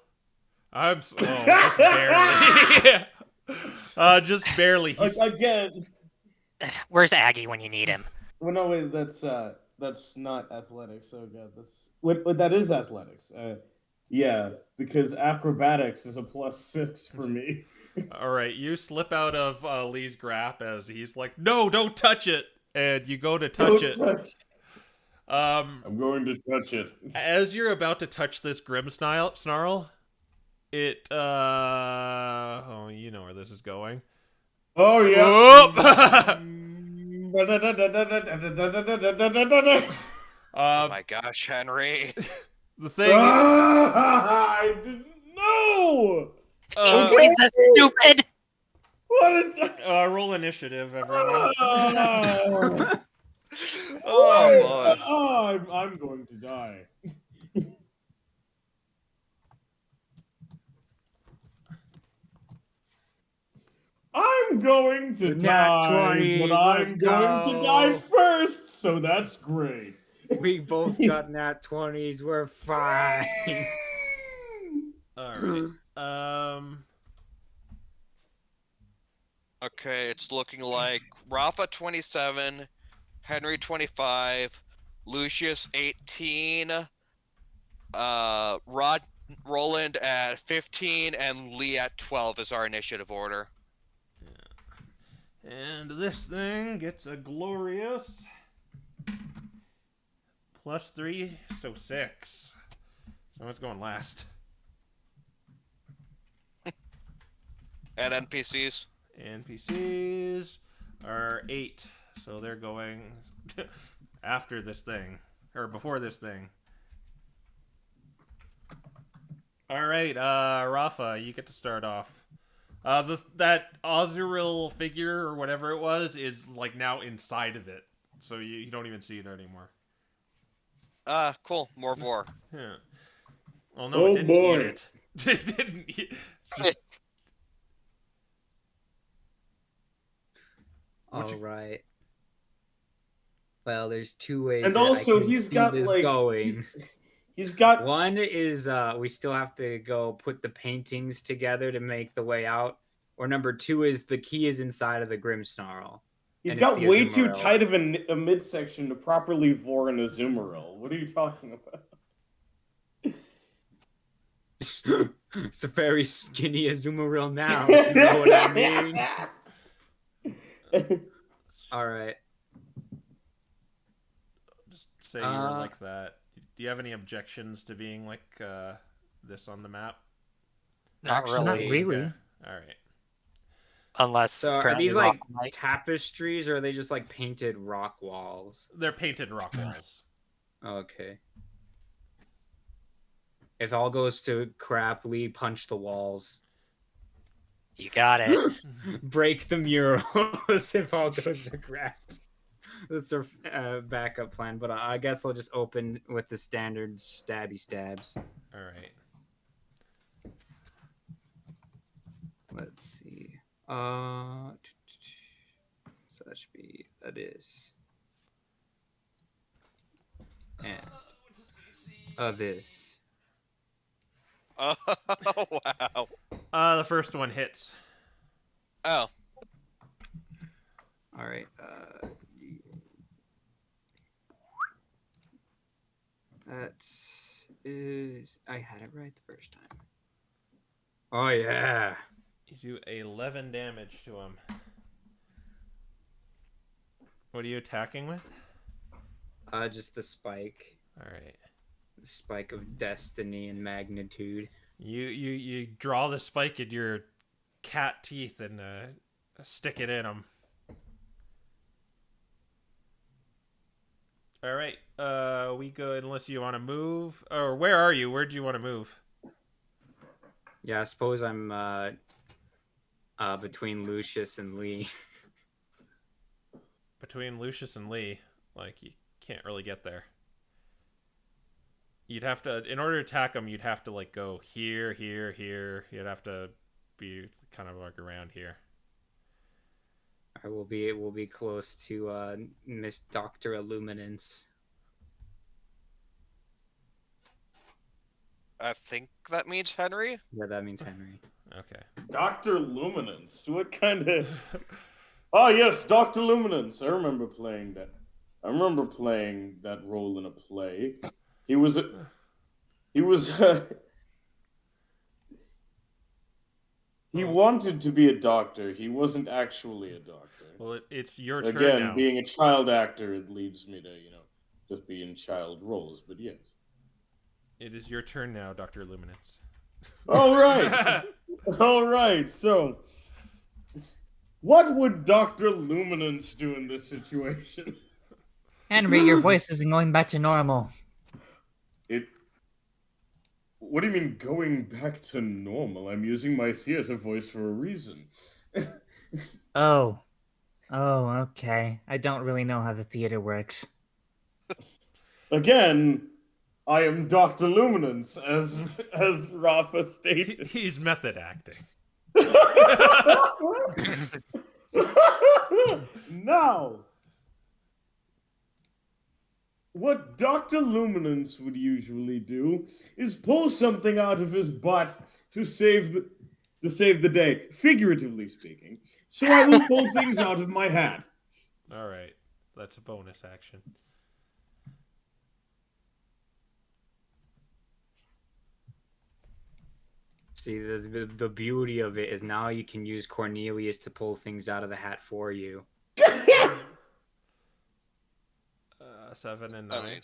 just barely. Just barely. He's... Again. Where's Aggie when you need him? Well, no, wait. That's not athletics. Oh god, what that is athletics. Yeah, because acrobatics is a +6 for me. All right, you slip out of Lee's grasp as he's like, "No, don't touch it," and you go to touch it. I'm going to touch it. As you're about to touch this Grimmsnarl, it oh, you know where this is going. Oh yeah. Oh my gosh, Henry. The thing. I didn't know. Is that stupid? What is that? Roll initiative, everyone. Oh boy. Oh, I'm going to die. I'm going to Nat die, 20s, but I'm let's going to go. die first, so that's great. We both got nat 20s. We're fine. All right. Okay, it's looking like Raffa 27, Henry 25, Lucius 18, Roland at 15, and Lee at 12 is our initiative order. And this thing gets a glorious +3, so 6. So it's going last. And NPCs? NPCs are 8, so they're going after this thing, or before this thing. All right, Raffa, you get to start off. That Azuril figure or whatever it was is like now inside of it, so you don't even see it anymore. Cool. More vor. Yeah. Well, no, Oh, it didn't boy. eat it. It didn't eat. Just, All right. Well, there's 2 ways. And that also, I can he's see got this like going. he's got One is we still have to go put the paintings together to make the way out. Or number 2 is the key is inside of the Grimmsnarl. he's and got it's the way too Azumarill. tight of a midsection to properly vor an Azumarill. What are you talking about? It's a very skinny Azumarill now. You know what I mean? All right. just say you were like that. Do you have any objections to being like this on the map? Not Actually, Not really. really. Okay. All right. Unless So are currently these like Rock- tapestries or are they just like painted rock walls? They're painted rock walls. Okay. If all goes to crap, Lee punch the walls. You got it. Break the murals if all goes to crap. That's our backup plan, but I guess I'll just open with the standard stabby stabs. All right. Let's see. So that should be Abyss. And Abyss. Oh, wow. The first one hits. Oh. All right. That is. I had it right the first time. Oh yeah. You do 11 damage to him. What are you attacking with? Just the spike. All right. The spike of destiny and magnitude. You draw the spike in your cat teeth and stick it in him. All right. We go unless you want to move. Or where are you? Where do you want to move? Yeah, I suppose I'm between Lucius and Lee. Between Lucius and Lee, like you can't really get there. You'd have to, in order to attack him, you'd have to like go here, here, here. You'd have to be kind of like around here. I will be close to Miss Dr. Illuminance. I think that means Henry? Yeah, that means Henry. Okay. Dr. Luminance. What kind of? Oh yes, Dr. Luminance. I remember playing that. I remember playing that role in a play. He was. He wanted to be a doctor. He wasn't actually a doctor. Well, it's your turn Again, now. being a child actor, it leads me to just be in child roles. But yes. It is your turn now, Dr. Luminance. All right. All right. So, what would Dr. Luminance do in this situation? Henry, your voice isn't going back to normal. What do you mean going back to normal? I'm using my theater voice for a reason. Oh. Oh, okay. I don't really know how the theater works. Again, I am Dr. Luminance, as Raffa stated. He's method acting. Now, what Dr. Luminance would usually do is pull something out of his butt to save the day, figuratively speaking. So I will pull things out of my hat. All right. That's a bonus action. See, the beauty of it is now you can use Cornelius to pull things out of the hat for you. 7 and 9. Amazing.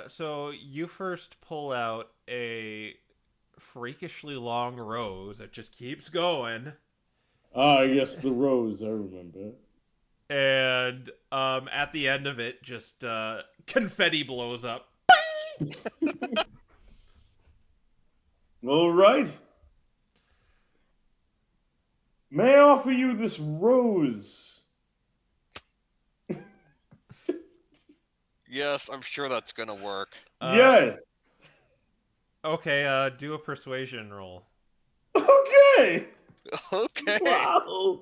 So you first pull out a freakishly long rose that just keeps going. Ah, yes, the rose, I remember. And at the end of it, just confetti blows up. All right. May I offer you this rose? Yes, I'm sure that's gonna work. Yes. Okay, do a persuasion roll. Okay. Okay. Wow.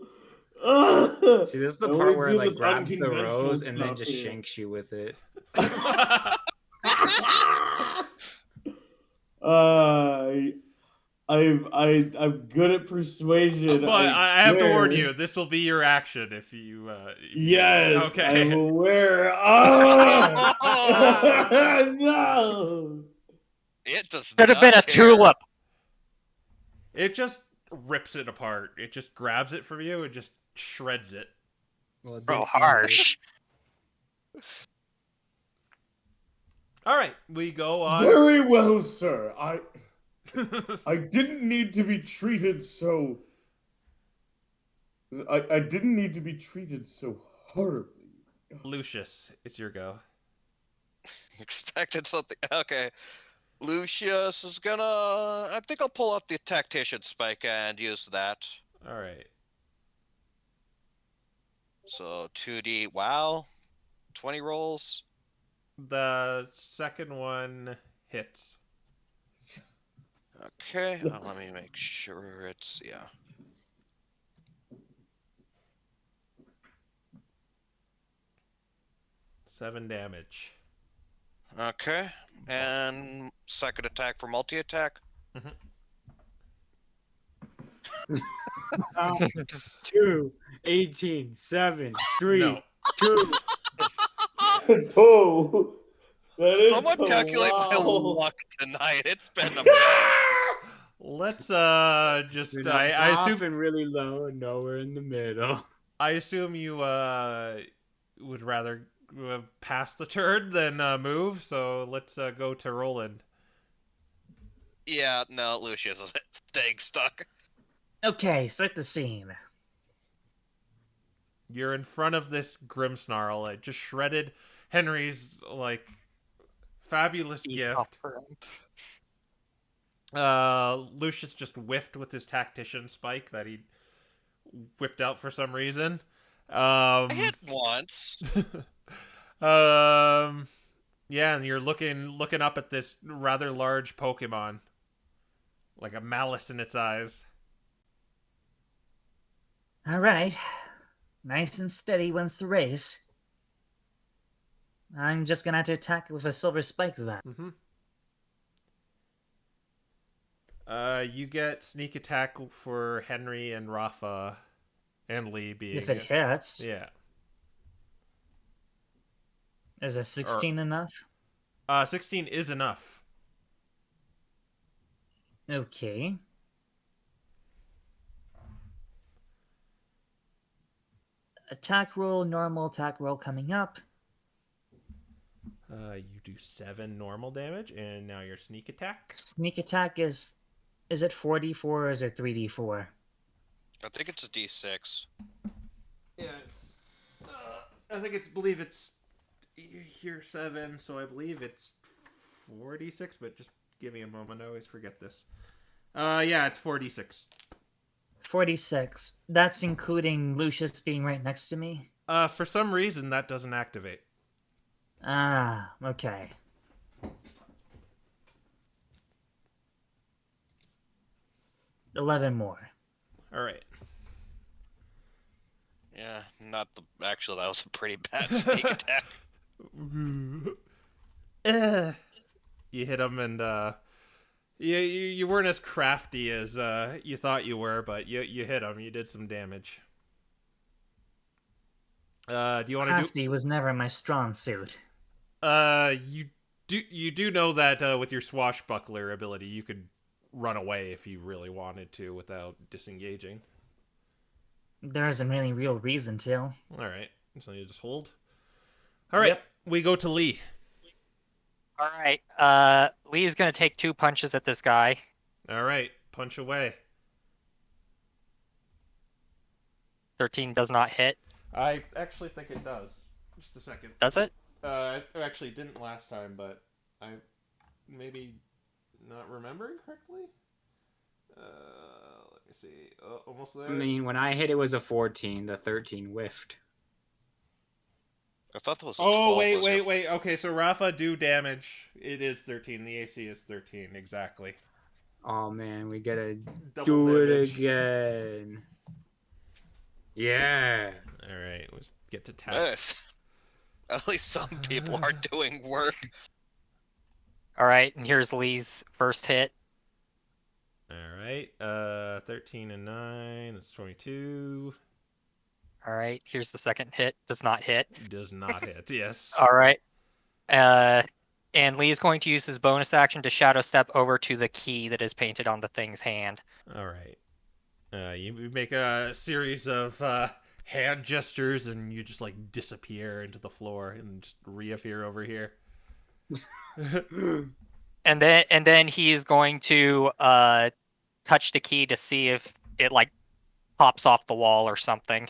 See, this is the I part always where do it like this grabs the unconventional rose and then stuff, just yeah. shanks you with it. I'm good at persuasion. But I have to warn swear. you, this will be your action if you. Yes, Okay. I'm aware. Oh! No. It does Could have not been a care. tulip. It just rips it apart. It just grabs it from you and just shreds it. Well, it Bro, didn't harsh. All right, we go on. Very well, sir. I didn't need to be treated so. I didn't need to be treated so horribly. Lucius, it's your go. Expected something. Okay. Lucius is gonna. I think I'll pull out the tactician spike and use that. All right. So 2D. Wow. 20 rolls. The second one hits. Okay. Let me make sure it's yeah. Seven damage. Okay. And second attack for multi attack. 2, 18, 7, 3, No. 2. Oh, that is Someone calculate my wow. luck tonight. It's been a Let's just You're I assume dropping really low and nowhere in the middle. I assume you would rather pass the turn than move. So let's go to Roland. Yeah, no, Lucius is staying stuck. Okay, set the scene. You're in front of this Grimmsnarl. It just shredded Henry's like fabulous gift. Lucius just whiffed with his tactician spike that he whipped out for some reason. I hit once. Yeah, and you're looking up at this rather large Pokemon, like a malice in its eyes. All right. Nice and steady wins the race. I'm just gonna have to attack with a silver spike then. Mm-hmm. You get sneak attack for Henry and Raffa and Lee being If it hits, yeah. is a 16 enough? 16 is enough. Okay. Attack roll, normal attack roll coming up. You do 7 normal damage, and now your sneak attack. Sneak attack is it 4d4 or is it 3d4? I think it's a D6. Yeah, it's. Believe it's here 7, so I believe it's 4d6. But just give me a moment. I always forget this. Yeah, it's 4d6. 46. That's including Lucius being right next to me? For some reason, that doesn't activate. Ah, okay. $11 more. All right. Yeah, not the. Actually, that was a pretty bad sneak attack. You hit him, and you weren't as crafty as you thought you were, but you hit him. You did some damage. Do you want to do? Crafty was never my strong suit. You You do know that with your swashbuckler ability, you could run away if you really wanted to without disengaging. There isn't any real reason to. All right, so you just hold. All right, Yep. we go to Lee. All right. Lee's gonna take 2 punches at this guy. All right, punch away. 13 does not hit. I actually think it does. Just a second. Does it? It actually didn't last time, but I maybe not remembering correctly. Let me see. Almost there. I mean, when I hit, it was a 14. The 13 whiffed. I thought that was. Oh, wait. Okay, so Raffa, do damage. It is 13. The AC is 13, exactly. Oh man, we gotta Double do damage. it again. Yeah. All right, let's get to tap. Yes. At least some people are doing work. All right, and here's Lee's first hit. All right, 13 and 9. That's 22. All right, here's the second hit. Does not hit. Does not hit. Yes. All right. And Lee is going to use his bonus action to shadow step over to the key that is painted on the thing's hand. All right. You make a series of hand gestures, and you just like disappear into the floor and just reappear over here. And then he is going to touch the key to see if it like pops off the wall or something.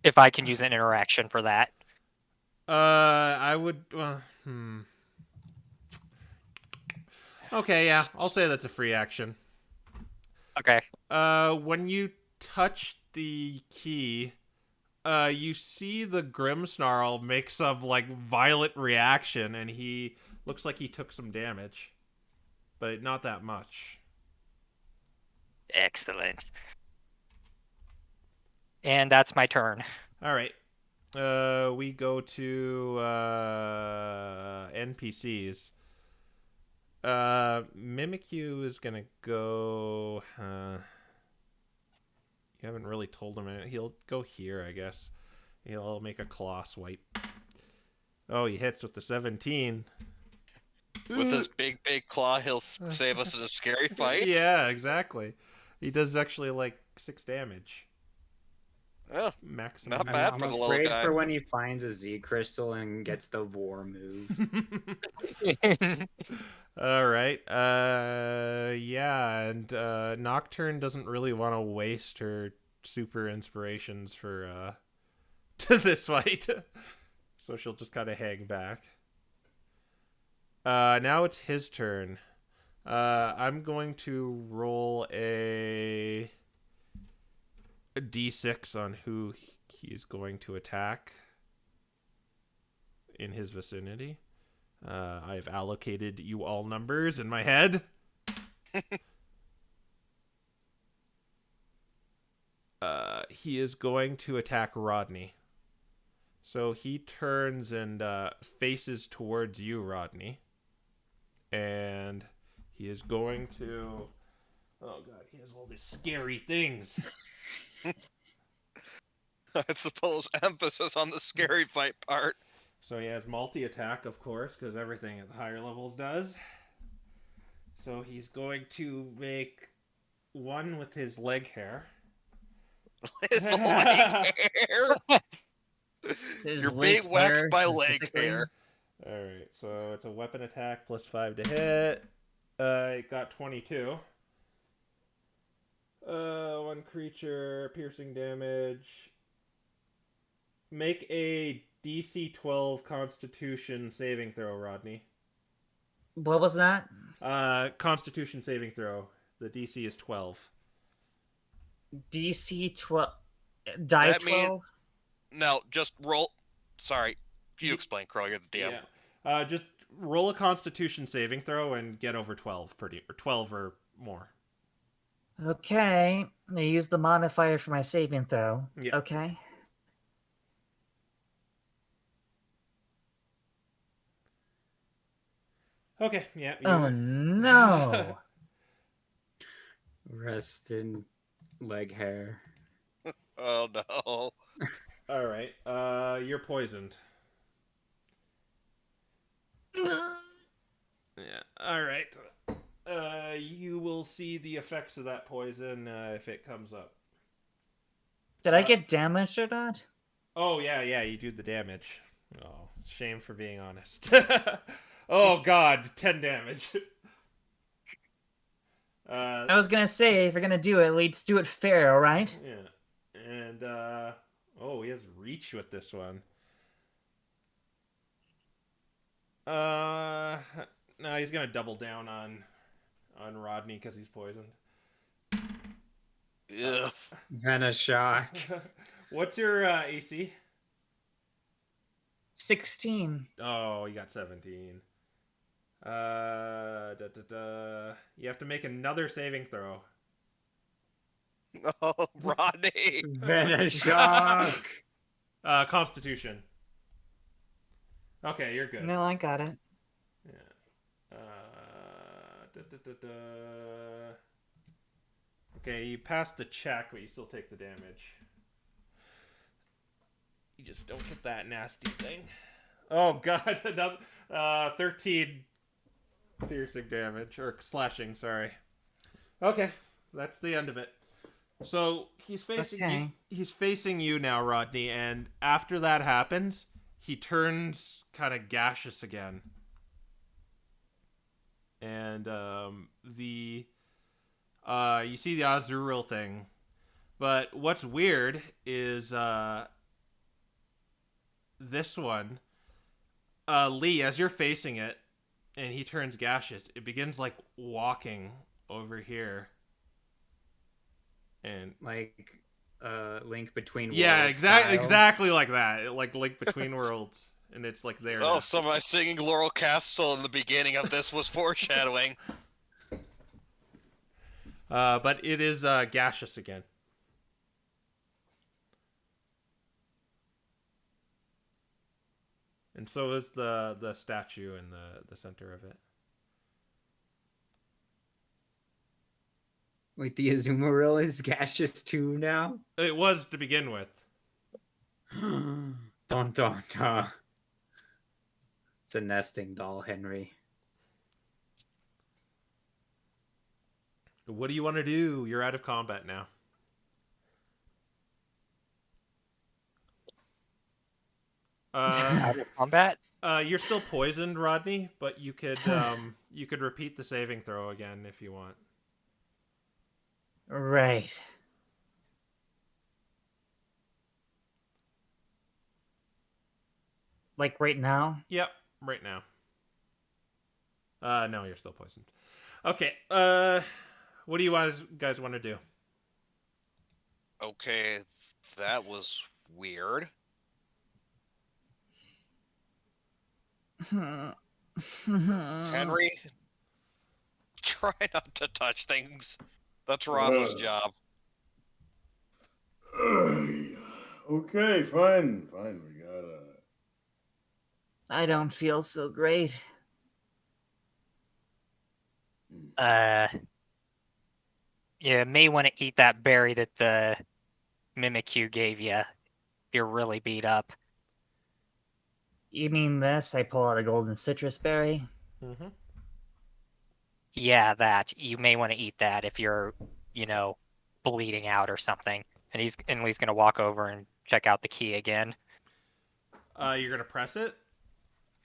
If I can use an interaction for that. I would. Okay, yeah, I'll say that's a free action. Okay. When you touch the key, you see the Grimmsnarl make some like violent reaction, and he looks like he took some damage, but not that much. Excellent. And that's my turn. All right. We go to NPCs. Mimikyu is gonna go. You haven't really told him. He'll go here, I guess. He'll make a claw swipe. Oh, he hits with the 17. With his big claw, he'll save us in a scary fight. Yeah, exactly. He does actually like 6 damage. Oh, Maximum. not bad I'm for the little afraid guy. for when he finds a Z crystal and gets the war move. All right. Yeah, and Nocturne doesn't really want to waste her super inspirations for to this fight, so she'll just kind of hang back. Now it's his turn. I'm going to roll a D6 on who he's going to attack in his vicinity. I've allocated you all numbers in my head. He is going to attack Rodney. So he turns and faces towards you, Rodney. And he is going to... Oh god, he has all these scary things. I suppose emphasis on the scary fight part. So he has multi-attack, of course, because everything at the higher levels does. So he's going to make one with his leg hair. His leg hair. His You're leg being waxed hair by leg specifically. hair. Alright, so it's a weapon attack plus 5 to hit. It got 22. One creature, piercing damage. Make a DC 12 Constitution saving throw, Rodney. What was that? Constitution saving throw. The DC is 12. DC 12. Die That means- 12? No, just roll. Sorry, you explain, Crow. You're the DM. Yeah. Just roll a Constitution saving throw and get over 12 or 12 or more. Okay. I use the modifier for my saving throw. Yeah. Okay. Okay, yeah. Oh no! Rest in leg hair. Oh no. Alright, you're poisoned. Yeah. All right. You will see the effects of that poison if it comes up. Did I get damaged or not? Oh yeah, you do the damage. Oh, shame for being honest. Oh god, 10 damage. I was gonna say, if you're gonna do it, let's do it fair, alright? Yeah. And oh, he has reach with this one. No, he's gonna double down on Rodney because he's poisoned. Ugh. Venoshock. What's your AC? 16. Oh, you got 17. You have to make another saving throw. Oh, Rodney. Venoshock. Constitution. Okay, you're good. No, I got it. Yeah. Okay, you passed the check, but you still take the damage. You just don't get that nasty thing. Oh god, another 13 piercing damage or slashing. Sorry. Okay, that's the end of it. So he's facing Okay. he's facing you now, Rodney, and after that happens, he turns kind of gaseous again. And you see the Azurill thing, but what's weird is this one, Lee, as you're facing it, and he turns gaseous, it begins like walking over here, and Like Link Between yeah, Worlds style. exactly like that, like Link Between Worlds, and it's like there. Oh, now. so my singing Laurel Castle in the beginning of this was foreshadowing. But it is gaseous again. And so is the statue in the center of it. Wait, the Azumarill is gaseous too now? It was to begin with. Dun dun dun. It's a nesting doll, Henry. What do you want to do? You're out of combat now. Out of combat. You're still poisoned, Rodney, but you could repeat the saving throw again if you want. Right. Like right now? Yep, right now. No, you're still poisoned. Okay. What do you guys want to do? Okay, that was weird. Henry, try not to touch things. That's Raffa's job. Okay, fine. We gotta. I don't feel so great. You may want to eat that berry that the Mimikyu gave you. If you're really beat up. You mean this? I pull out a golden citrus berry? Mm-hmm. Yeah, that. You may want to eat that if you're, bleeding out or something. And Lee's gonna walk over and check out the key again. You're gonna press it?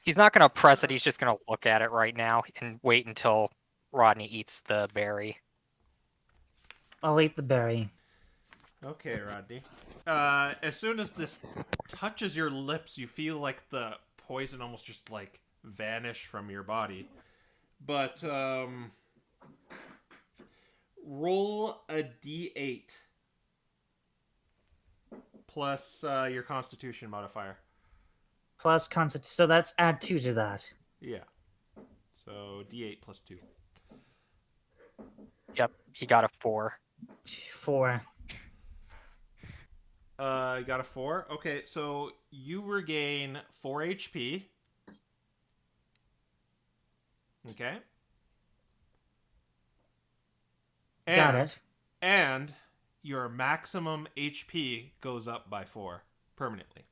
He's not gonna press it, he's just gonna look at it right now and wait until Rodney eats the berry. I'll eat the berry. Okay, Rodney. As soon as this touches your lips, you feel like the poison almost just like vanish from your body. But roll a d8 plus your Constitution modifier. Plus concept. So that's add 2 to that. Yeah. So d8 plus 2. Yep, he got a 4. 4. You got a 4? Okay, so you regain 4 HP. Okay. Got it. And your maximum HP goes up by 4 permanently.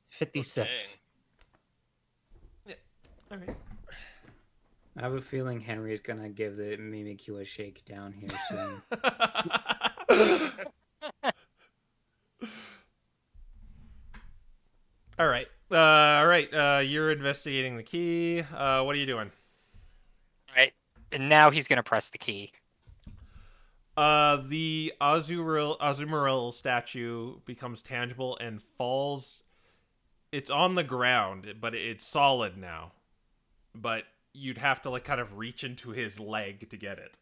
56. All right. I have a feeling Henry's gonna give the Mimikyu a shakedown here soon. All right. All right. You're investigating the key. What are you doing? Right. And now he's gonna press the key. The Azumarill statue becomes tangible and falls. It's on the ground, but it's solid now. But you'd have to like kind of reach into his leg to get it.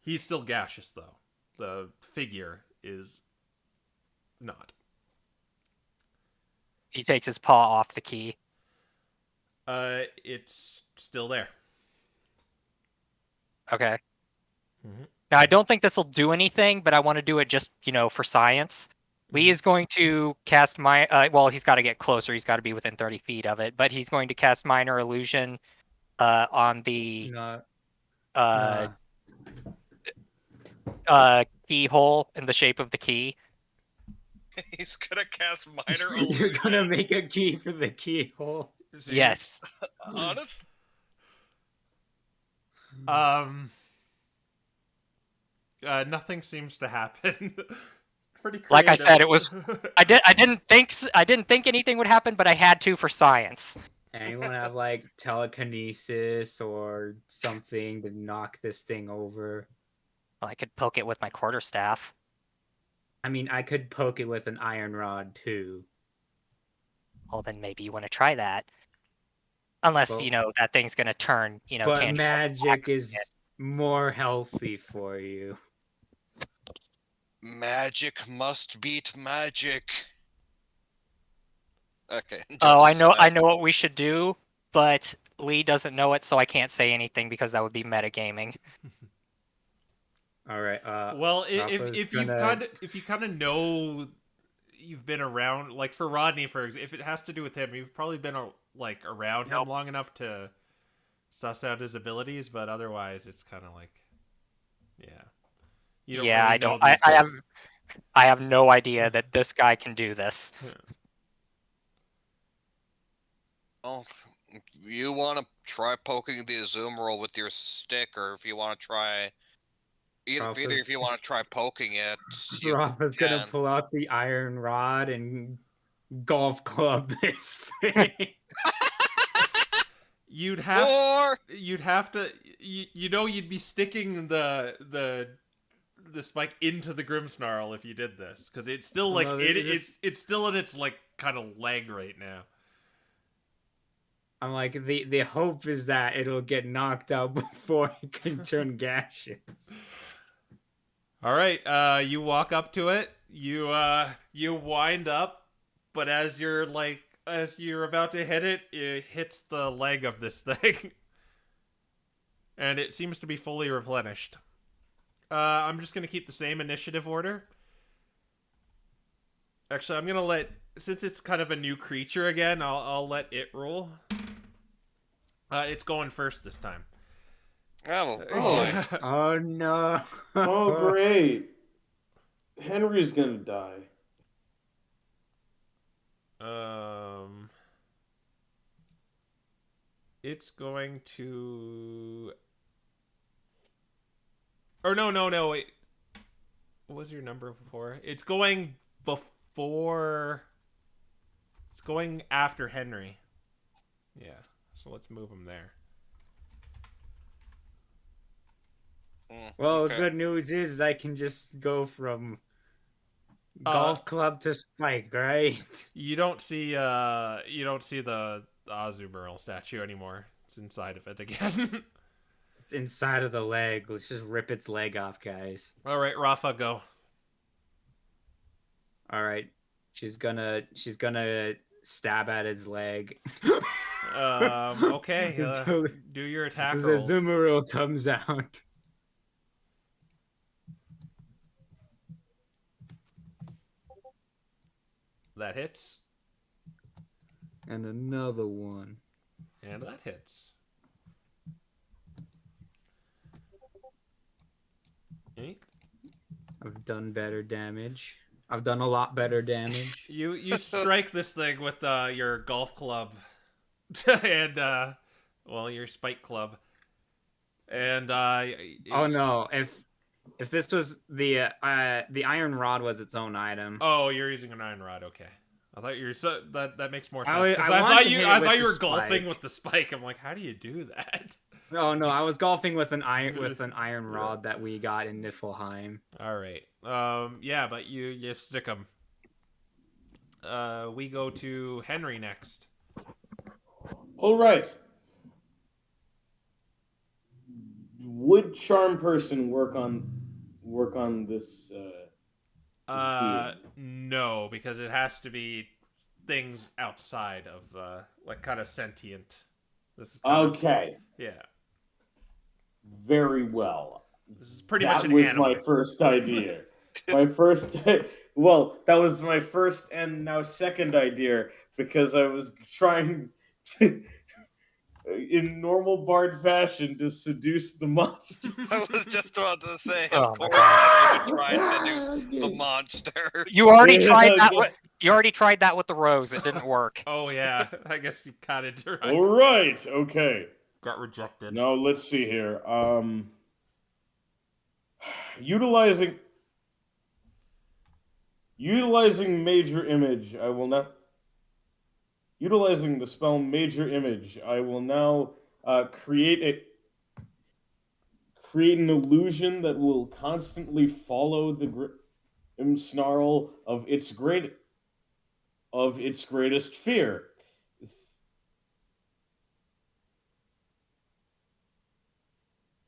He's still gaseous though. The figure is not. He takes his paw off the key. It's still there. Okay. Mm-hmm. Now I don't think this will do anything, but I want to do it just, for science. Lee is going to cast well, he's got to get closer. He's got to be within 30 feet of it, but he's going to cast minor illusion on the keyhole in the shape of the key. He's gonna cast minor illusion. You're gonna make a key for the keyhole. So Yes. Honest? Nothing seems to happen. Pretty creative. Like I said, it was. I didn't think anything would happen, but I had to for science. Anyone have like telekinesis or something to knock this thing over? Well, I could poke it with my quarterstaff. I mean, I could poke it with an iron rod too. Well, then maybe you want to try that. Unless, Well- that thing's going to turn, But tangible. magic is more healthy for you. Magic must beat magic. Okay. Oh, I jokes know aside. what we should do, but Lee doesn't know it, so I can't say anything because that would be metagaming. All right. Well, Raffa's if you kind of know, you've been around, like for Rodney, for example, if it has to do with him, you've probably been like around him long enough to suss out his abilities. But otherwise, it's kind of like, yeah, you don't really I know don't. these guys. I have no idea that this guy can do this. Oh, if you want to try poking the Azumarill with your stick, or if you want to try... Either if you want to try poking it, you Rafa's gonna can. pull out the iron rod and golf club this thing. You'd Or... have to, you'd be sticking the spike into the Grimmsnarl if you did this, because it's still like No, it's still in its like kind of leg right now. I'm like, the hope is that it'll get knocked out before it can turn gaseous. All right, you walk up to it. You wind up, but as you're about to hit it, it hits the leg of this thing, and it seems to be fully replenished. I'm just gonna keep the same initiative order. Actually, I'm gonna since it's kind of a new creature again, I'll let it roll. It's going first this time. Oh, Oh. boy. Oh no! Oh, great. Henry's gonna die. It's going to... Or no, wait. What was your number before? It's going before... It's going after Henry. Yeah, so let's move him there. Well, Okay. good news is I can just go from golf club to spike, right? You don't see the Azumarill statue anymore. It's inside of it again. It's inside of the leg. Let's just rip its leg off, guys. All right, Raffa, go. All right, she's gonna stab at his leg. Okay. Until Do your attack the rolls. Azumarill comes out. That hits. And another one. And that hits. Ink. I've done better damage. I've done a lot better damage. You strike this thing with your golf club, and well, your Spike Club. And Oh no! If this was the iron rod was its own item. oh, you're using an iron rod. Okay, I thought you were that makes more sense. I 'Cause wanted thought to you hit it I with thought you the were golfing spike. with the spike. I'm like, how do you do that? Oh no! I was golfing with an iron rod that we got in Niflheim. All right. Yeah, but you stick them. We go to Henry next. All right. Would charm person work on this? No, because it has to be things outside of like kind of sentient. This is kind Okay. of, yeah. Very well. This is pretty that much an was animal. my first idea. Well, that was my first and now second idea because I was trying to, in normal bard fashion, to seduce the monster. I was just about to say, Oh of my course, Henry would try and seduce the monster. You already tried that. Okay. You already tried that with the rose. It didn't work. Oh yeah, I guess you got it right. All right. Okay. Got rejected. Now let's see here. Utilizing major image, I will not. Utilizing the spell major image, I will now create an illusion that will constantly follow the snarl of its greatest fear.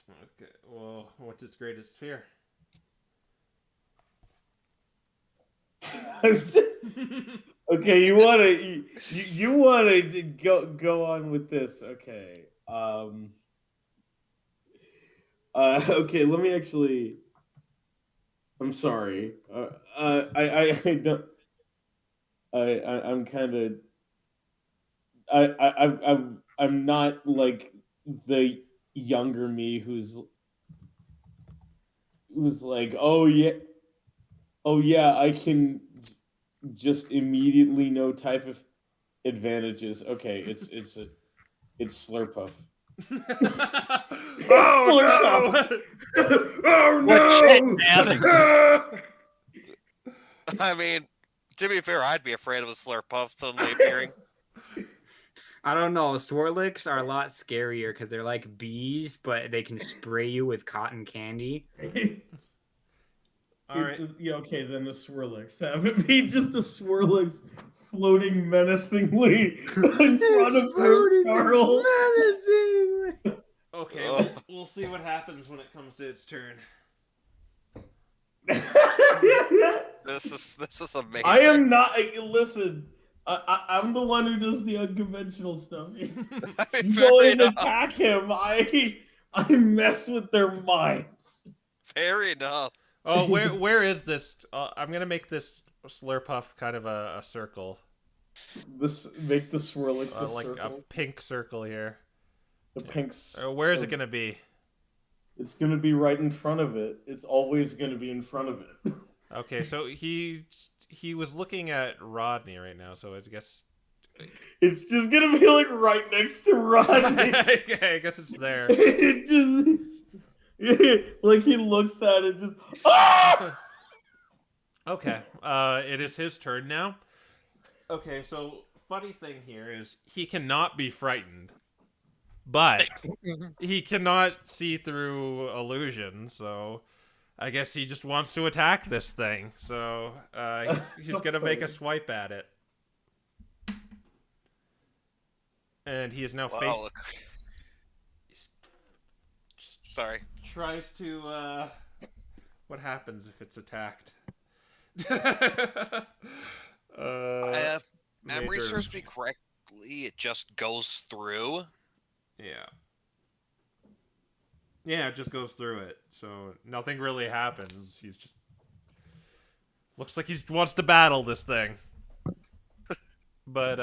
Okay. Well, what's its greatest fear? Okay, you wanna go on with this? Okay. Okay. Let me actually. I'm sorry. I don't. I'm kind of. I'm not like the younger me who's like, oh yeah, I can just immediately know type of advantages. Okay, it's Slurpuff. Oh Oh What shit, no! man? I mean, to be fair, I'd be afraid of a Slurpuff suddenly appearing. I don't know. Swirlix are a lot scarier because they're like bees, but they can spray you with cotton candy. All right. Yeah, okay, then the Swirlix. Have it be just the Swirlix floating menacingly in front of her Snarl. Okay, we'll see what happens when it comes to its turn. This is amazing. I am not. Listen, I'm the one who does the unconventional stuff. I mean, You fair go and enough. attack him. I mess with their minds. Fair enough. Oh, where is this? I'm gonna make this Slurpuff kind of a circle, Make the Swirlix a like circle. a pink circle here. The pinks. Where is it gonna be? It's gonna be right in front of it. It's always gonna be in front of it. Okay, so he was looking at Rodney right now, so I guess. It's just gonna be like right next to Rodney. Okay, I guess it's there. It just like he looks at it, just ah! Okay, it is his turn now. Okay, so funny thing here is he cannot be frightened, but he cannot see through illusion, so I guess he just wants to attack this thing. So he's gonna make a swipe at it, and he is now Wow. Sorry. tries to what happens if it's attacked? If memory major- serves me correctly, it just goes through. Yeah, it just goes through it. So nothing really happens. He's just looks like he wants to battle this thing. But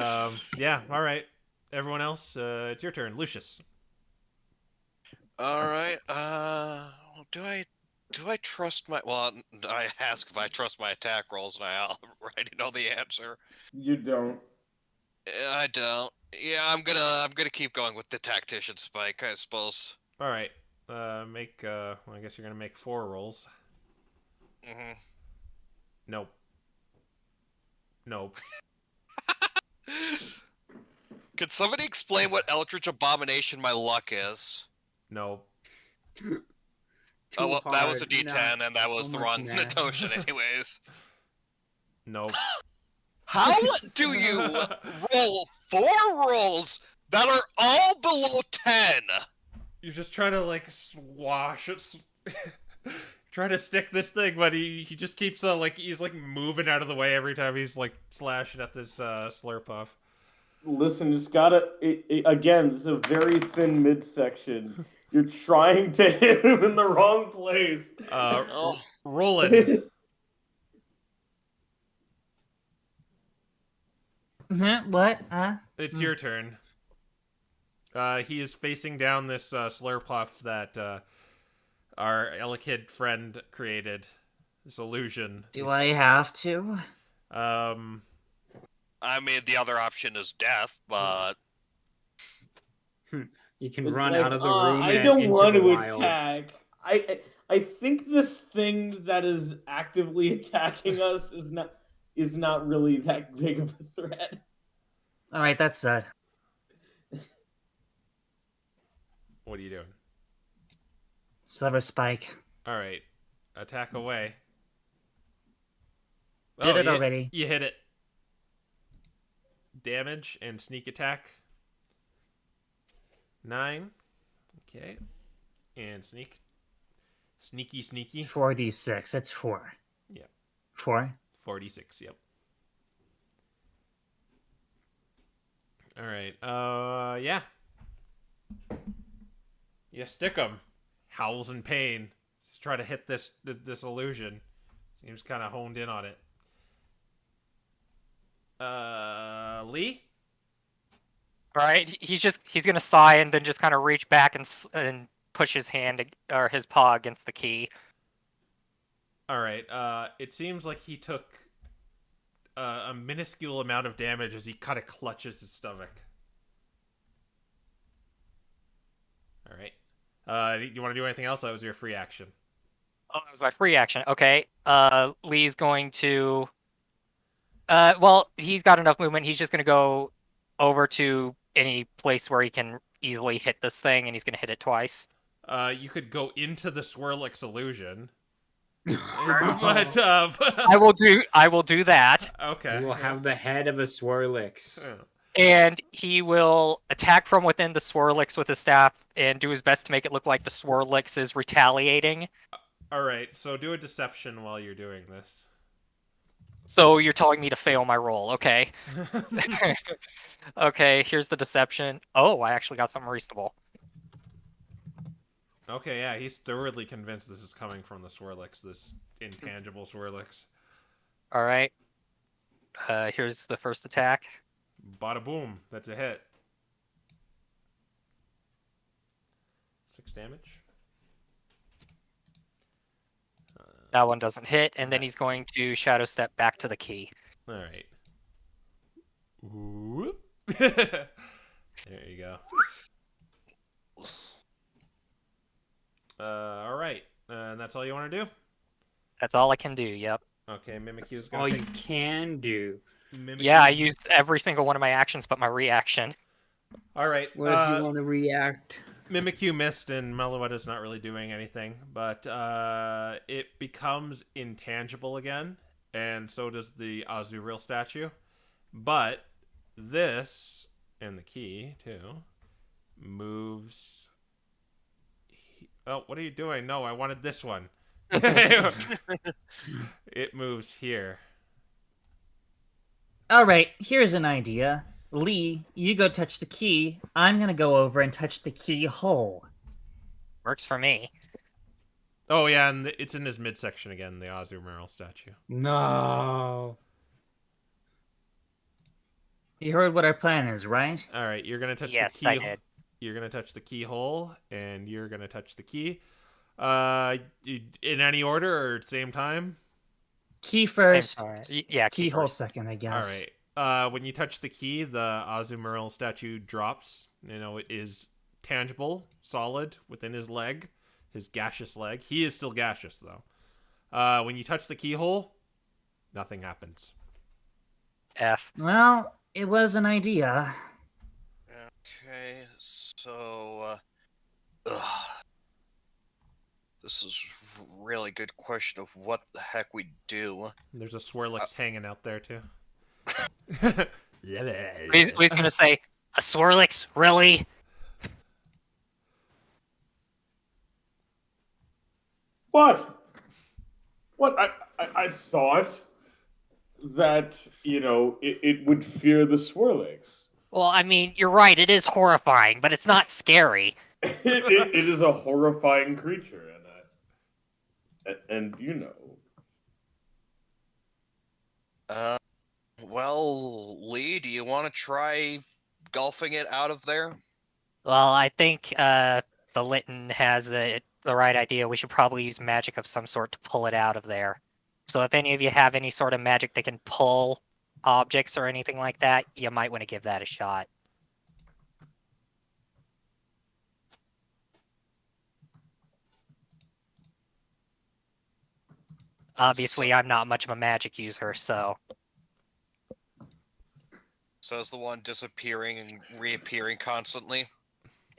yeah, all right. Everyone else, it's your turn, Lucius. All right. Do I trust my? Well, I ask if I trust my attack rolls, and I already know the answer. You don't. I don't. Yeah, I'm gonna keep going with the tactician spike, I suppose. All right. Make. Well, I guess you're gonna make 4 rolls. Hmm. Nope. Nope. Could somebody explain what Eldritch Abomination my luck is? Nope. Oh, well, that was a Too hard, D10, and that was so the much wrong math. notion, anyways. Nope. How do you roll 4 rolls that are all below 10? You're just trying to like swash it. Trying to stick this thing, but he just keeps like he's like moving out of the way every time he's like slashing at this Slurpuff. Listen, it's gotta. Again, it's a very thin midsection. You're trying to hit him in the wrong place. Oh. Roland. What? It's your turn. He is facing down this Slurpuff that our Elekid friend created. This illusion. Do I have to? I mean, the other option is death, but You can It's run like, out of the room. I and don't into want the to wild. attack. I think this thing that is actively attacking us is not really that big of a threat. All right, that's sad. What are you doing? Silver Spike. All right, attack away. Did it you- already. You hit it. Damage and sneak attack. 9. Okay. And sneak. Sneaky. 4d6. It's 4. Yep. 4. 46. Yep. All right. Yeah. You stick him. Howls in pain. Just try to hit this illusion. Seems kind of honed in on it. Lee? All right, he's gonna sigh and then just kind of reach back and push his hand or his paw against the key. All right. It seems like he took a minuscule amount of damage as he kind of clutches his stomach. All right. You want to do anything else? That was your free action. Oh, that was my free action. Okay. Lee's going to. Well, he's got enough movement. He's just gonna go over to any place where he can easily hit this thing, and he's gonna hit it twice. You could go into the Swirlix illusion. but I will do that. okay. You will have the head of a Swirlix. Yeah. And he will attack from within the Swirlix with his staff and do his best to make it look like the Swirlix is retaliating. All right. So do a deception while you're doing this. So you're telling me to fail my roll, okay? Okay, here's the deception. Oh, I actually got something reasonable. Okay, yeah, he's thoroughly convinced this is coming from the Swirlix, this intangible Swirlix. All right. Here's the first attack. Bada boom, that's a hit. 6 damage. That one doesn't hit, and then he's going to shadow step back to the key. All right. Whoop. There you go. All right, and that's all you want to do? That's all I can do. Yep. Okay, Mimikyu's That's gonna all take you can do. Mimikyu. Yeah, I used every single one of my actions, but my reaction. All right. What if you want to react? Mimikyu missed, and Meloetta's not really doing anything, but it becomes intangible again, and so does the Azuriel statue. But this, and the key, too, moves... Oh, what are you doing? No, I wanted this one. It moves here. All right, here's an idea. Lee, you go touch the key. I'm gonna go over and touch the keyhole. Works for me. Oh, yeah, and it's in his midsection again, the Azuriel statue. No. You You heard what our plan is, right? All right, you're gonna touch Yes, the key. I did. You're gonna touch the keyhole, and you're gonna touch the key. In any order or at the same time? Key first, Yeah, key keyhole first. second, I All guess. right. when you touch the key, the Azumarill statue drops. You know, it is tangible, solid within his leg, his gaseous leg. He is still gaseous, though. When you touch the keyhole, nothing happens. F. Well, it was an idea. Okay, so this is a really good question of what the heck we do. There's a Swirlix hanging out there, too. He's gonna say, a Swirlix, really? What? I thought that, you know, it would fear the Swirlix. Well, I mean, you're right. It is horrifying, but it's not scary. It is a horrifying creature, and you know. Well, Lee, do you want to try golfing it out of there? Well, I think the Litten has the right idea. We should probably use magic of some sort to pull it out of there. So if any of you have any sort of magic that can pull objects or anything like that, you might want to give that a shot. Obviously, I'm not much of a magic user, so... Says the one disappearing and reappearing constantly.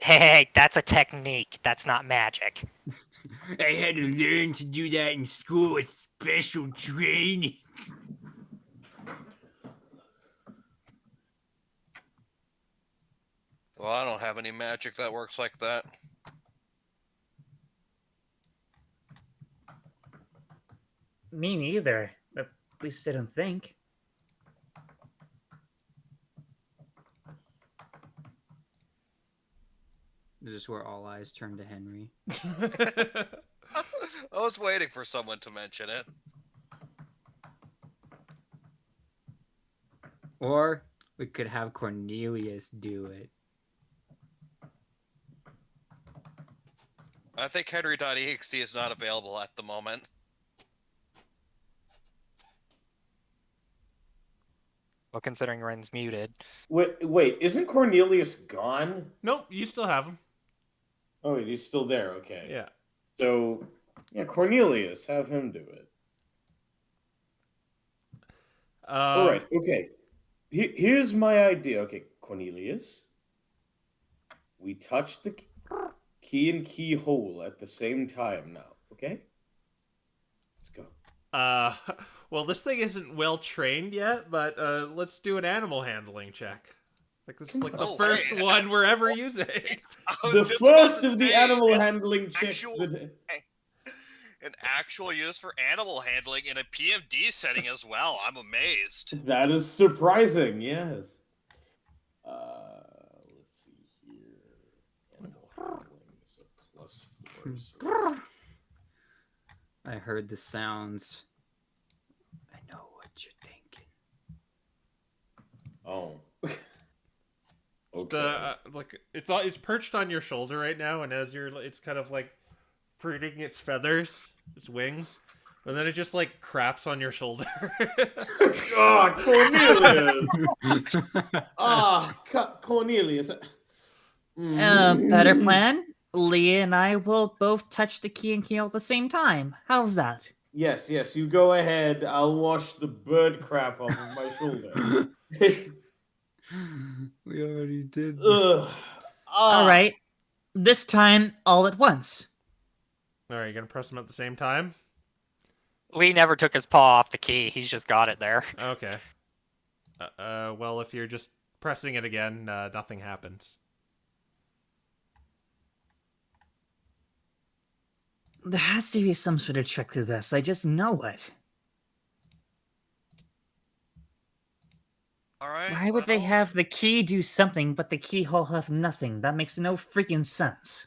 Hey, that's a technique. That's not magic. I had to learn to do that in school with special training. Well, I don't have any magic that works like that. Me neither. At least I don't think. This is where all eyes turn to Henry. I was waiting for someone to mention it. Or we could have Cornelius do it. I think Henry.exe is not available at the moment. Well, considering Ren's muted. Wait, isn't Cornelius gone? Nope, you still have him. Oh, wait, he's still there. Okay. Yeah. So, yeah, Cornelius, have him do it. All right. Okay. Here's my idea. Okay, Cornelius. We touch the key and keyhole at the same time now. Okay. Let's go. Well, this thing isn't well trained yet, but let's do an animal handling check. Like this is like the first one we're ever using. The first of the animal handling checks. An actual use for animal handling in a PMD setting as well. I'm amazed. That is surprising. Yes. Let's see here. Animal handling is a +4. So I heard the sounds. I know what you're thinking. oh. Okay. Like it's perched on your shoulder right now, and as it's kind of like preening its feathers, its wings, and then it just like craps on your shoulder. Cornelius! Cornelius. Better plan? Leah and I will both touch the key and keyhole at the same time. How's that? Yes, you go ahead. I'll wash the bird crap off of my shoulder. We already did. Alright. This time, all at once. Alright, you gonna press them at the same time? Lee never took his paw off the key. He's just got it there. Okay. Well, if you're just pressing it again, nothing happens. There has to be some sort of trick to this. I just know it. Alright. Why would they have the key do something, but the keyhole have nothing? That makes no freaking sense.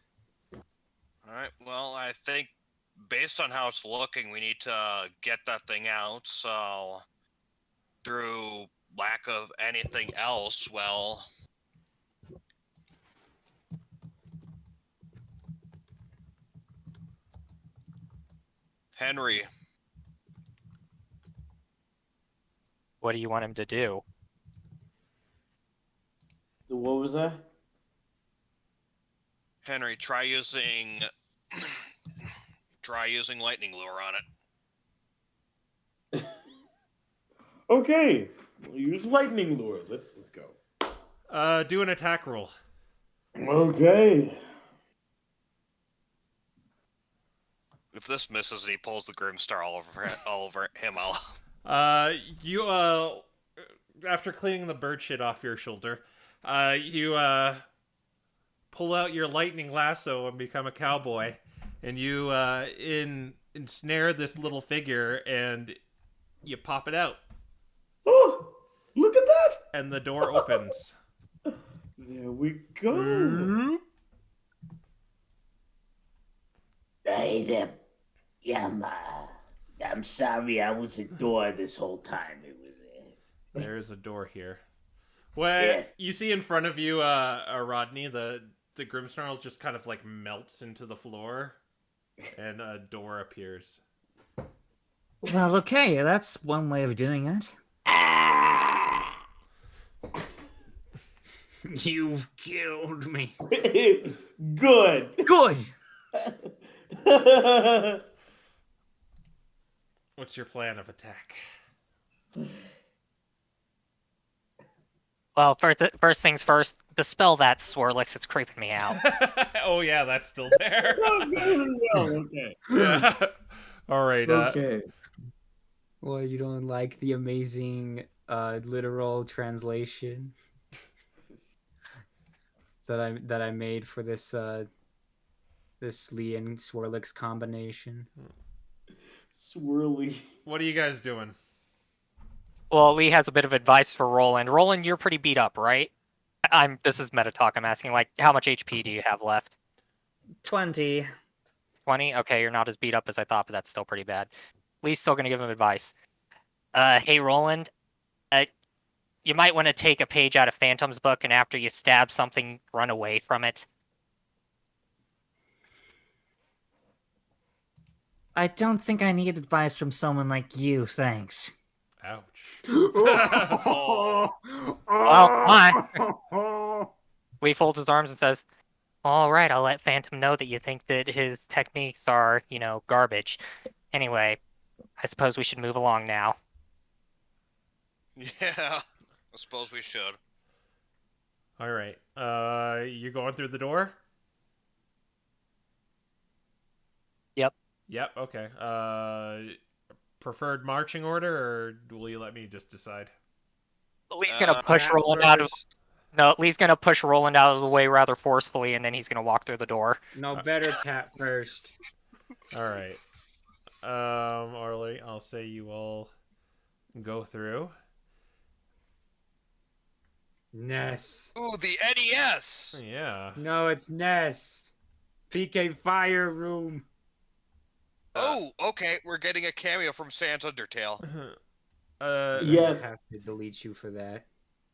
Alright, well, I think based on how it's looking, we need to get that thing out, so through lack of anything else, well... Henry. What do you want him to do? What was that? Henry, try using lightning lure on it. Okay, we'll use lightning lure. Let's go. Do an attack roll. Okay. If this misses and he pulls the Grimstar all over him, You after cleaning the bird shit off your shoulder, you pull out your lightning lasso and become a cowboy, and you ensnare this little figure and you pop it out, Oh, look at that! and the door opens. There we go. Hey there. Yeah, I'm sorry I was a door this whole time. It was There's a door here. Well, Yeah. you see in front of you, Rodney, the Grimsnarl just kind of like melts into the floor, and a door appears. Well, okay, that's one way of doing it. You've killed me. Good. Good! What's your plan of attack? Well, first things first, dispel that Swirlix. It's creeping me out. Oh yeah, that's still there. Okay. Yeah. All right. Okay. Well, you don't like the amazing literal translation that I made for this this Lee and Swirlix combination. Swirly. What are you guys doing? Well, Lee has a bit of advice for Roland. Roland, you're pretty beat up, right? This is meta talk. I'm asking, like, how much HP do you have left? 20. 20? Okay, you're not as beat up as I thought, but that's still pretty bad. Lee's still gonna give him advice. Hey, Roland, you might want to take a page out of Phantom's book, and after you stab something, run away from it. I don't think I need advice from someone like you, thanks. Ouch. Well, fine. Lee folds his arms and says, all right, I'll let Phantom know that you think that his techniques are, garbage. Anyway, I suppose we should move along now. Yeah, I suppose we should. All right. You going through the door? Yep. Yep. Okay. Preferred marching order, or will you let me just decide? Lee's gonna push Roland out of... No, Lee's gonna push Roland out of the way rather forcefully, and then he's gonna walk through the door. No, better Pat first. All right. Orly, I'll say you all go through. Ness. Ooh, the NES! Yeah. No, it's Ness. PK Fire Room. Oh, okay, we're getting a cameo from Sans Undertale. Yes. I have to delete you for that.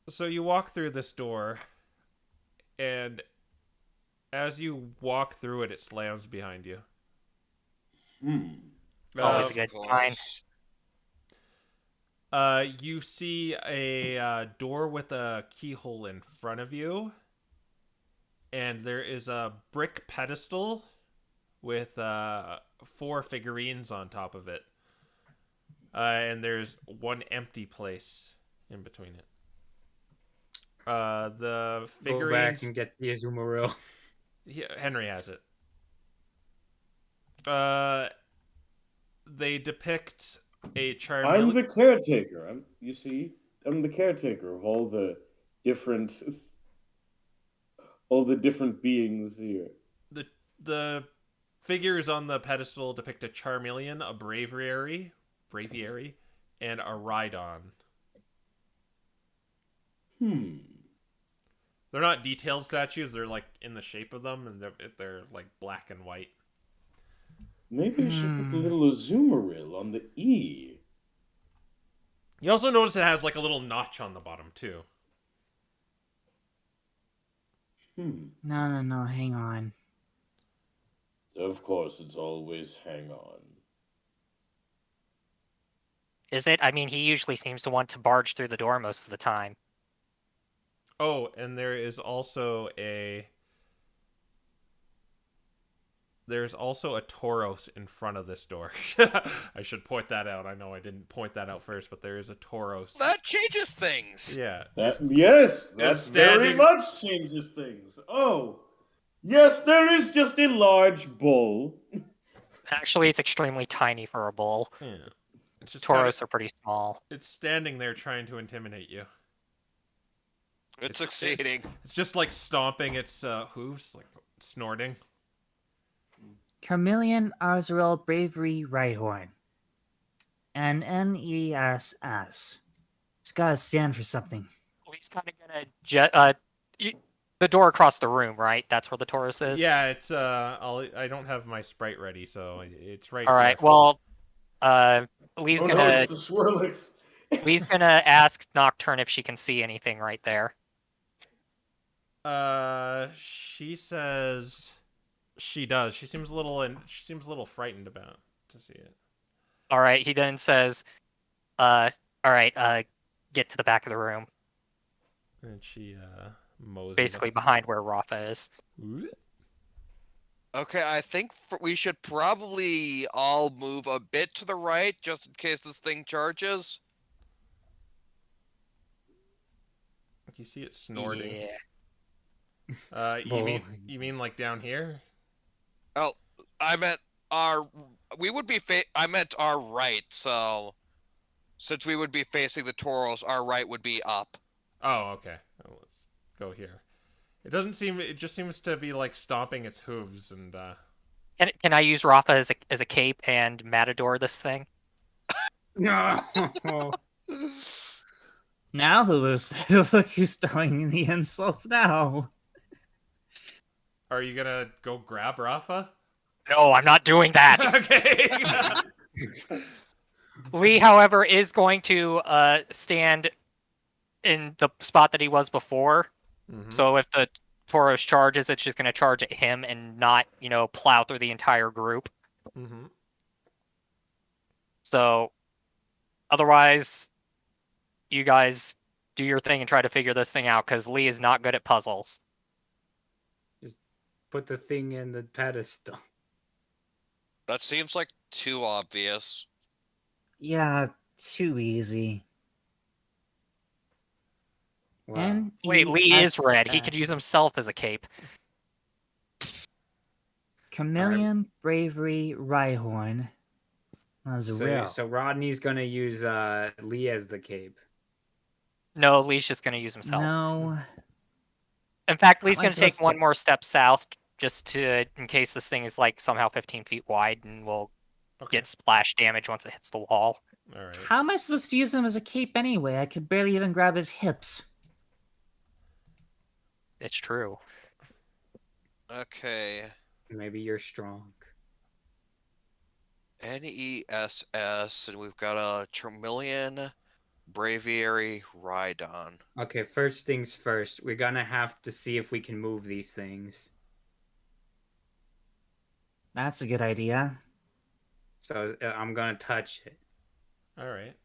So you walk through this door, and as you walk through it, it slams behind you. Always a good sign. You see a door with a keyhole in front of you, and there is a brick pedestal with 4 figurines on top of it. And there's one empty place in between it. The figurines... Go back and get the Azumarill. Yeah, Henry has it. They depict a Charmeleon. I'm the caretaker. I'm the caretaker of all the different beings here. The figures on the pedestal depict a Charmeleon, a Braviary, and a Rhydon. They're not detailed statues. They're like in the shape of them, and they're like black and white. Maybe I should put a little Azumarill on the E. You also notice it has like a little notch on the bottom too. No, hang on. Of course, it's always hang on. Is it? I mean, he usually seems to want to barge through the door most of the time. Oh, and there's also a Tauros in front of this door. I should point that out. I know I didn't point that out first, but there is a Tauros. That changes things. Yeah. Yes, that It's very standing- much changes things. Oh, yes, there is just a large bull. Actually, it's extremely tiny for a bull. Yeah. It's just Tauros are pretty small. It's standing there trying to intimidate you. It's succeeding. It's just like stomping its hooves, like snorting. Carmelian Arzarel Bravery Rhyhorn. And NESS. It's gotta stand for something. He's kind of gonna the door across the room, right? That's where the Tauros is. Yeah, it's I don't have my sprite ready, so it's right. All right. here. Well, Lee's Oh gonna no, it's the Swirlix. Lee's gonna ask Nocturne if she can see anything right there. She says she does. She seems a little frightened about to see it. All right. He then says, all right, get to the back of the room, And she mows basically behind where Raffa is. Okay, I think we should probably all move a bit to the right, just in case this thing charges. You see it snorting. Yeah. You mean like down here? Oh, I meant I meant our right, so since we would be facing the Tauros, our right would be up. Oh, okay. Well, let's go here. It just seems to be like stomping its hooves and Can I use Raffa as a cape and matador this thing? No. Now look who's throwing the insults now. Are you gonna go grab Raffa? No, I'm not doing that. Okay. Lee, however, is going to stand in the spot that he was before. Mhm. So if the Tauros charges, it's just going to charge at him and not, plow through the entire group. Mhm. So otherwise, you guys do your thing and try to figure this thing out, because Lee is not good at puzzles. Put the thing in the pedestal. That seems like too obvious. Yeah, too easy. Wow. Wait, Lee is red. He NESS. could use himself as a cape. Chameleon Bravery Rhyhorn. So Rodney's gonna use Lee as the cape. No, Lee's just going to use himself. No. In fact, Lee's How am I going to take supposed one to- more step south, just in case this thing is like somehow 15 feet wide, and will Okay. get splash damage once it hits the wall. All right. How am I supposed to use him as a cape anyway? I could barely even grab his hips. It's true. Okay. Maybe you're strong. NESS, and we've got a Charmeleon Braviary Rhydon. Okay, first things first. We're gonna have to see if we can move these things. That's a good idea. So I'm gonna touch it. All right.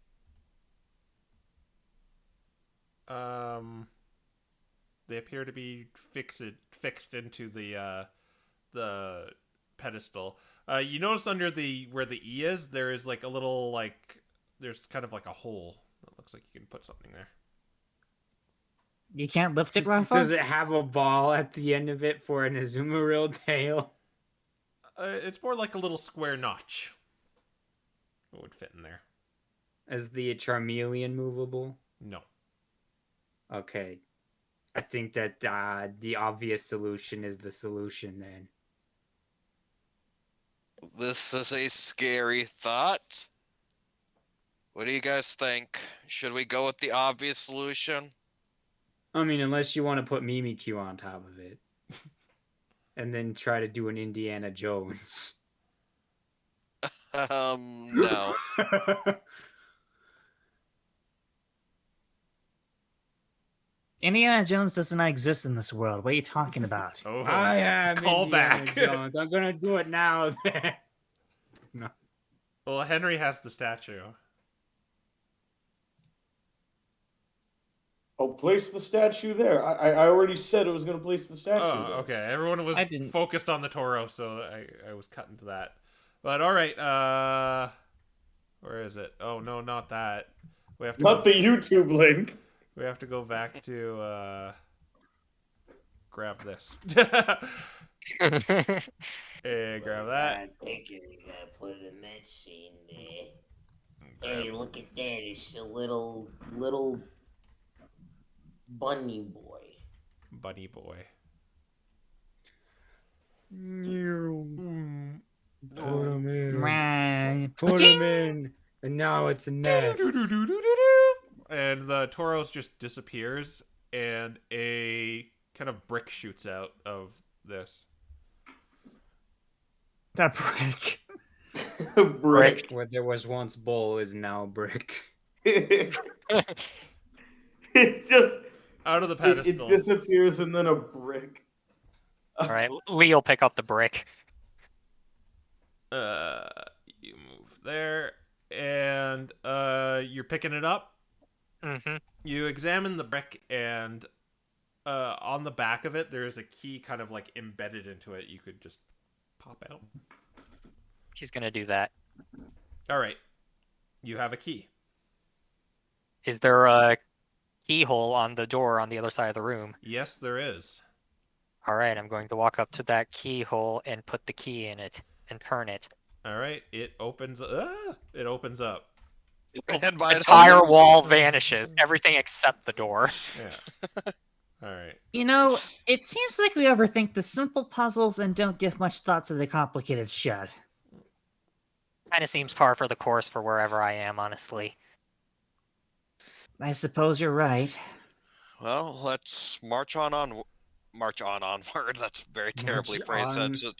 They appear to be fixed into the pedestal. You notice under where the E is, there is like a little there's kind of like a hole. It looks like you can put something there. You can't lift it, Rafa? Does it have a ball at the end of it for an Azumarill tail? It's more like a little square notch. It would fit in there. Is the Charmeleon movable? No. Okay. I think that the obvious solution is the solution then. This is a scary thought. What do you guys think? Should we go with the obvious solution? I mean, unless you want to put Mimikyu on top of it. And then try to do an Indiana Jones. No. Indiana Jones does not exist in this world. What are you talking about? Oh, I am call Indiana back. Jones. I'm gonna do it now then. Well, Henry has the statue. Oh, place the statue there. I already said I was going to place the statue Oh, there. okay. Everyone was I didn't- focused on the Toro, so I was cutting to that. But all right. Where is it? Oh no, not that. We have to Not the YouTube link. We have to go back to grab this. Hey, grab that. I'm thinking you gotta put it in that scene there. Hey, look at that. It's a little bunny boy. Bunny boy. Put him in. Right. Put him in. And now it's a nest. And the Tauros just disappears, and a kind of brick shoots out of this. That brick. Brick. What there was once bowl is now brick. It's just Out of the it pedestal. disappears and then a brick. All right, Lee will pick up the brick. You move there, and you're picking it up. Mm-hmm. You examine the brick, and on the back of it, there's a key kind of like embedded into it. You could just pop out. He's gonna do that. All right, you have a key. Is there a keyhole on the door on the other side of the room? Yes, there is. All right, I'm going to walk up to that keyhole and put the key in it and turn it. All right, it opens. It opens up. And by The the entire wall vanishes, everything except the door. Yeah. All right. You know, it seems like we overthink the simple puzzles and don't give much thought to the complicated shit. Kind of seems par for the course for wherever I am, honestly. I suppose you're right. Well, let's march on onward. That's very terribly March phrased. on.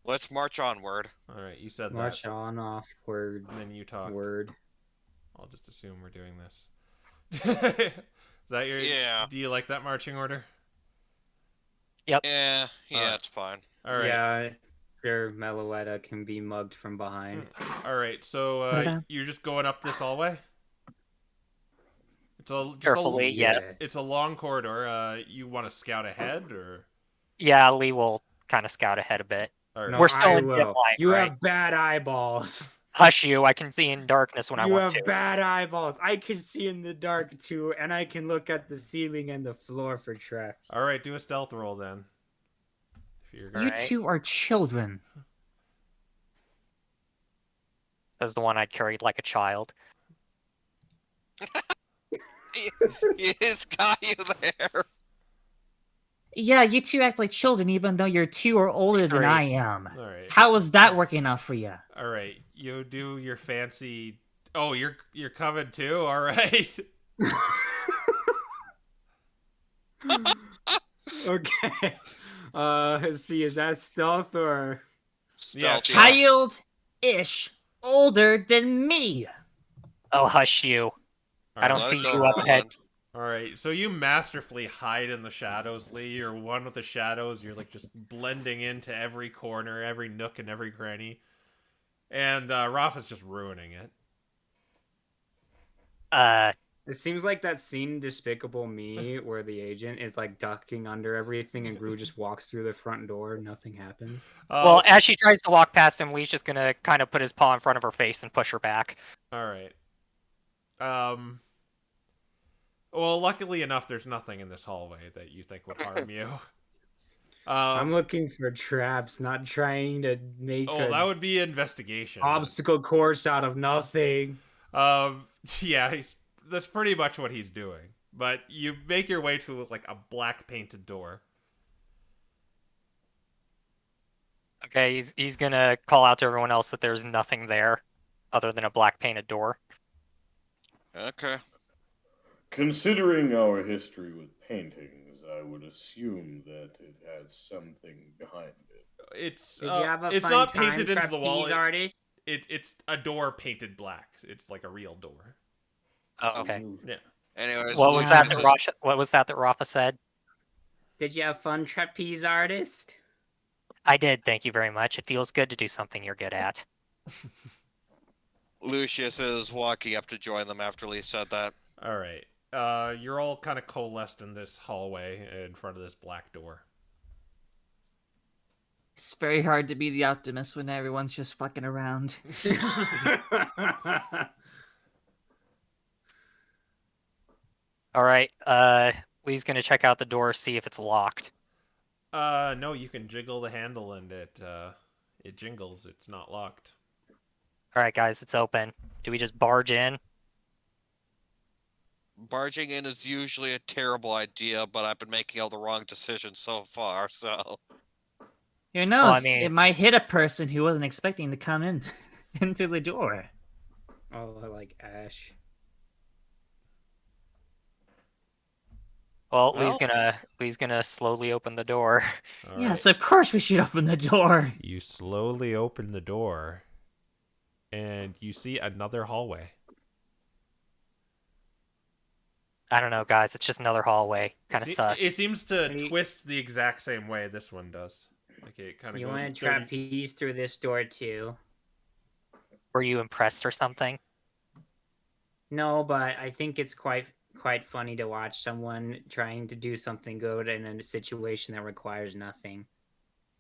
Let's march onward. All right, you said March that. on, off, word, And then you talk. word. I'll just assume we're doing this. Is that your? Yeah. Do you like that marching order? Yeah, Alright. it's fine. All right. Yeah, your Meloetta can be mugged from behind. All right. So you're just going up this hallway. Carefully, yes. It's a long corridor. You want to scout ahead, or? Yeah, Lee will kind of scout ahead a bit. All right. No, We're still I in dim will. light, You right? have bad eyeballs. Hush you, I can see in darkness when I You want have to. bad eyeballs. I can see in the dark too, and I can look at the ceiling and the floor for traps. All right. Do a stealth roll then. If you're You Alright. two are children. Says the one I carried like a child. He just got you there. Yeah, you two act like children even though you're 2 or older than Great. I am. All right. How is that working out for you? All right. You do your fancy. Oh, you're covered too. All right. Okay. Let's see. Is that stealth or? Yeah, Stealth, Child-ish older than me. Oh, hush you. I don't let see it go, you up ahead. Roland. All right, so you masterfully hide in the shadows, Lee. You're one with the shadows. You're like just blending into every corner, every nook, and every cranny. And Raffa's just ruining it. It seems like that scene in Despicable Me where the agent is like ducking under everything and Gru just walks through the front door. Nothing happens. Well, as she tries to walk past him, Lee's just gonna kind of put his paw in front of her face and push her back. All right. Well, luckily enough, there's nothing in this hallway that you think would harm you. I'm looking for traps, not trying to make that would be investigation. obstacle course out of nothing. Yeah, that's pretty much what he's doing. But you make your way to like a black painted door. Okay, he's gonna call out to everyone else that there's nothing there other than a black painted door. Okay. Considering our history with paintings, I would assume that it had something behind it. It's Did you have a it's fun not time, painted into the wall. trapeze artist? It's a door painted black. It's like a real door. Oh, okay. Anyways, What was that? Lucius What was that Rafa said? Did you have fun, trapeze artist? I did. Thank you very much. It feels good to do something you're good at. Lucius is walking up to join them after Lee said that. All right. You're all kind of coalesced in this hallway in front of this black door. It's very hard to be the optimist when everyone's just fucking around. All right. Lee's gonna check out the door, see if it's locked. No, you can jiggle the handle and it jingles. It's not locked. All right, guys, it's open. Do we just barge in? Barging in is usually a terrible idea, but I've been making all the wrong decisions so far, so... Who knows? I mean- It might hit a person who wasn't expecting to come in into the door. Oh, I like Ash. Well, Well- Lee's gonna slowly open the door. All Yes, right. of course we should open the door. You slowly open the door, and you see another hallway. I don't know, guys. It's just another hallway. Kind of sus. It seems to Hey. twist the exact same way this one does. Like it kind of You goes. want to 30 trapeze through this door too? Were you impressed or something? No, but I think it's quite funny to watch someone trying to do something good in a situation that requires nothing.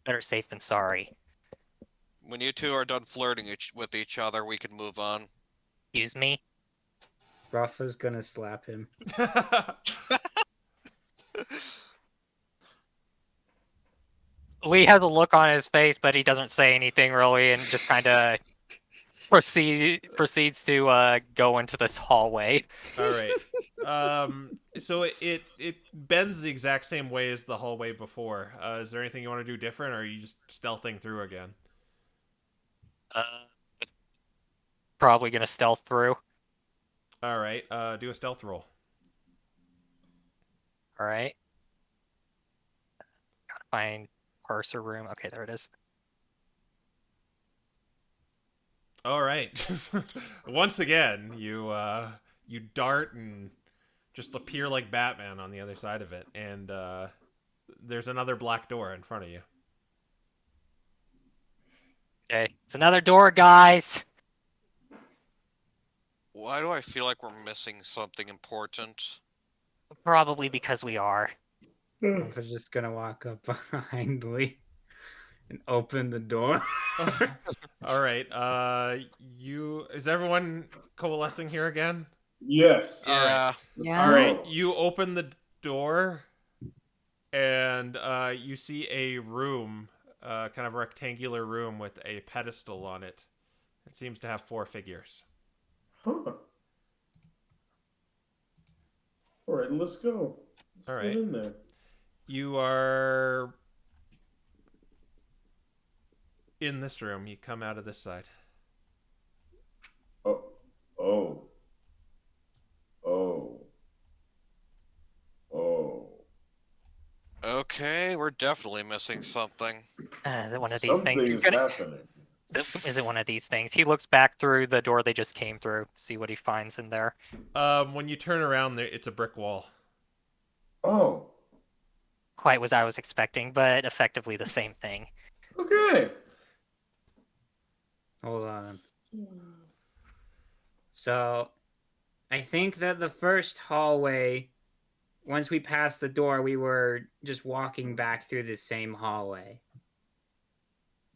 Better safe than sorry. When you two are done flirting with each other, we can move on. Excuse me? Raffa's gonna slap him. Lee has a look on his face, but he doesn't say anything really, and just kind of proceeds to go into this hallway. All right. So it bends the exact same way as the hallway before. Is there anything you want to do different, or are you just stealthing through again? Probably gonna stealth through. All right. Do a stealth roll. All right. Gotta find parser room. Okay, there it is. All right. Once again, you dart and just appear like Batman on the other side of it, and there's another black door in front of you. Okay, it's another door, guys. Why do I feel like we're missing something important? Probably because we are. Raffa's just gonna walk up behind Lee and open the door. All right. Is everyone coalescing here again? Yes. Yeah. Yeah. All right. You open the door, and you see a room, kind of a rectangular room with a pedestal on it. It seems to have 4 figures. Huh. All right, let's go. Let's All get right. in there. You are in this room. You come out of this side. Oh. Oh. Oh. Oh. Okay, we're definitely missing something. Is it one of these Something things? is happening. Is it one of these things? He looks back through the door they just came through, see what he finds in there. When you turn around, it's a brick wall. Oh. Quite what I was expecting, but effectively the same thing. Okay. Hold on. So, I think that the first hallway, once we passed the door, we were just walking back through the same hallway.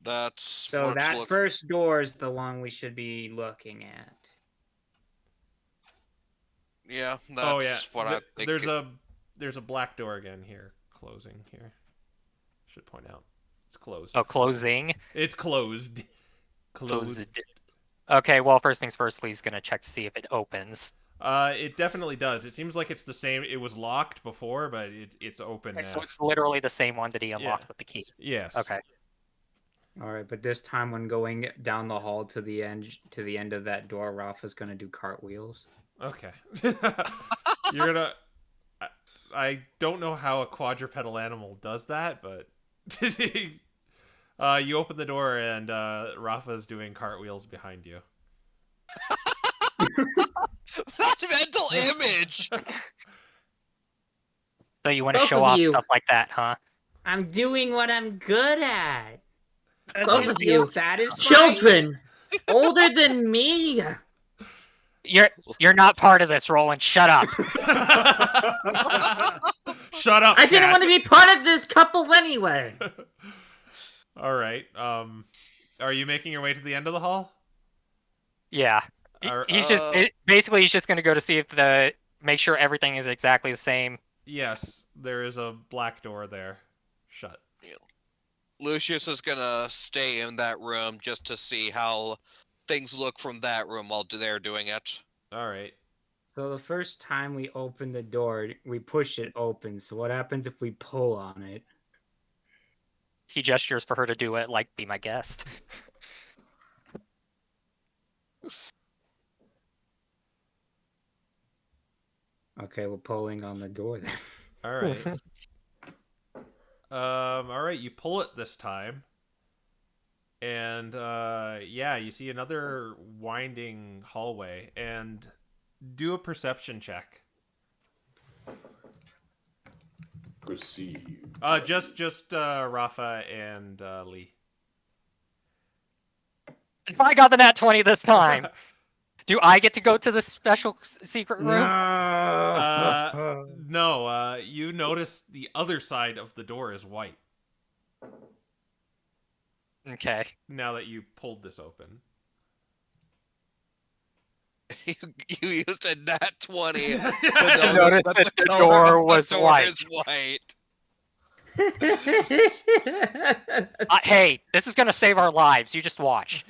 That's So what it's that first door is the one we should be looking at. Yeah, that's Oh yeah. what I think. There's a black door again here, closing here. Should point out, it's closed. Oh, closing. It's closed. Closed. Okay, well, first things first, Lee's gonna check to see if it opens. It definitely does. It seems like it's the same. It was locked before, but it's open now. So it's literally the same one that he unlocked Yeah. with the key. Yes. Okay. All right, but this time when going down the hall to the end of that door, Raffa's gonna do cartwheels. Okay. You're gonna. I don't know how a quadrupedal animal does that, but you open the door and Raffa's doing cartwheels behind you. That mental image. So you want to Both show of off you. stuff like that, huh? I'm doing what I'm good at. Both Doesn't of it feel you. satisfying? Children older than me. You're not part of this, Roland. Shut up. Shut up. I didn't Cat. want to be part of this couple anyway. All right. Are you making your way to the end of the hall? Yeah. He's just gonna go to see if make sure everything is exactly the same. Yes, there is a black door there. Shut. Lucius is gonna stay in that room just to see how things look from that room while they're doing it. All right. So the first time we open the door, we push it open. So what happens if we pull on it? He gestures for her to do it, like, be my guest. Okay, we're pulling on the door then. All right. All right, you pull it this time. And yeah, you see another winding hallway, and do a perception check. Perceive. Just Raffa and Lee. I got the nat 20 this time. Do I get to go to the special secret room? No, you notice the other side of the door is white. Okay. Now that you pulled this open. You used a nat 20 to notice that the door was white. Is white. Hey, this is gonna save our lives. You just watch.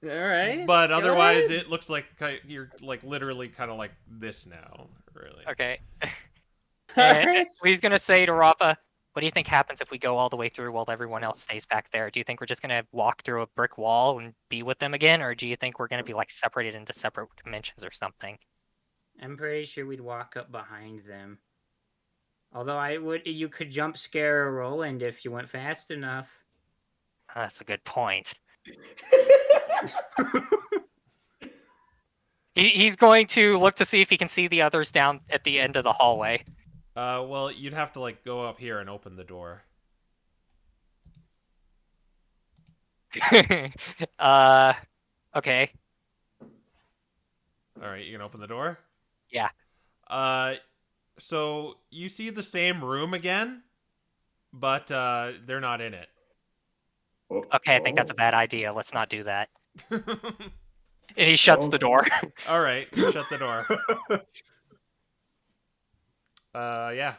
All right. But go otherwise, ahead. it looks like you're like literally kind of like this now, really. Okay. All And right. he's gonna say to Raffa, "What do you think happens if we go all the way through while everyone else stays back there? Do you think we're just gonna walk through a brick wall and be with them again, or do you think we're gonna be like separated into separate dimensions or something?" I'm pretty sure we'd walk up behind them. Although you could jump scare Roland if you went fast enough. That's a good point. He's going to look to see if he can see the others down at the end of the hallway. Well, you'd have to like go up here and open the door. Okay. All right, you can open the door? Yeah. So you see the same room again, but they're not in it. Okay, I think that's a bad idea. Let's not do that. And he shuts the door. All right, shut the door. Yeah.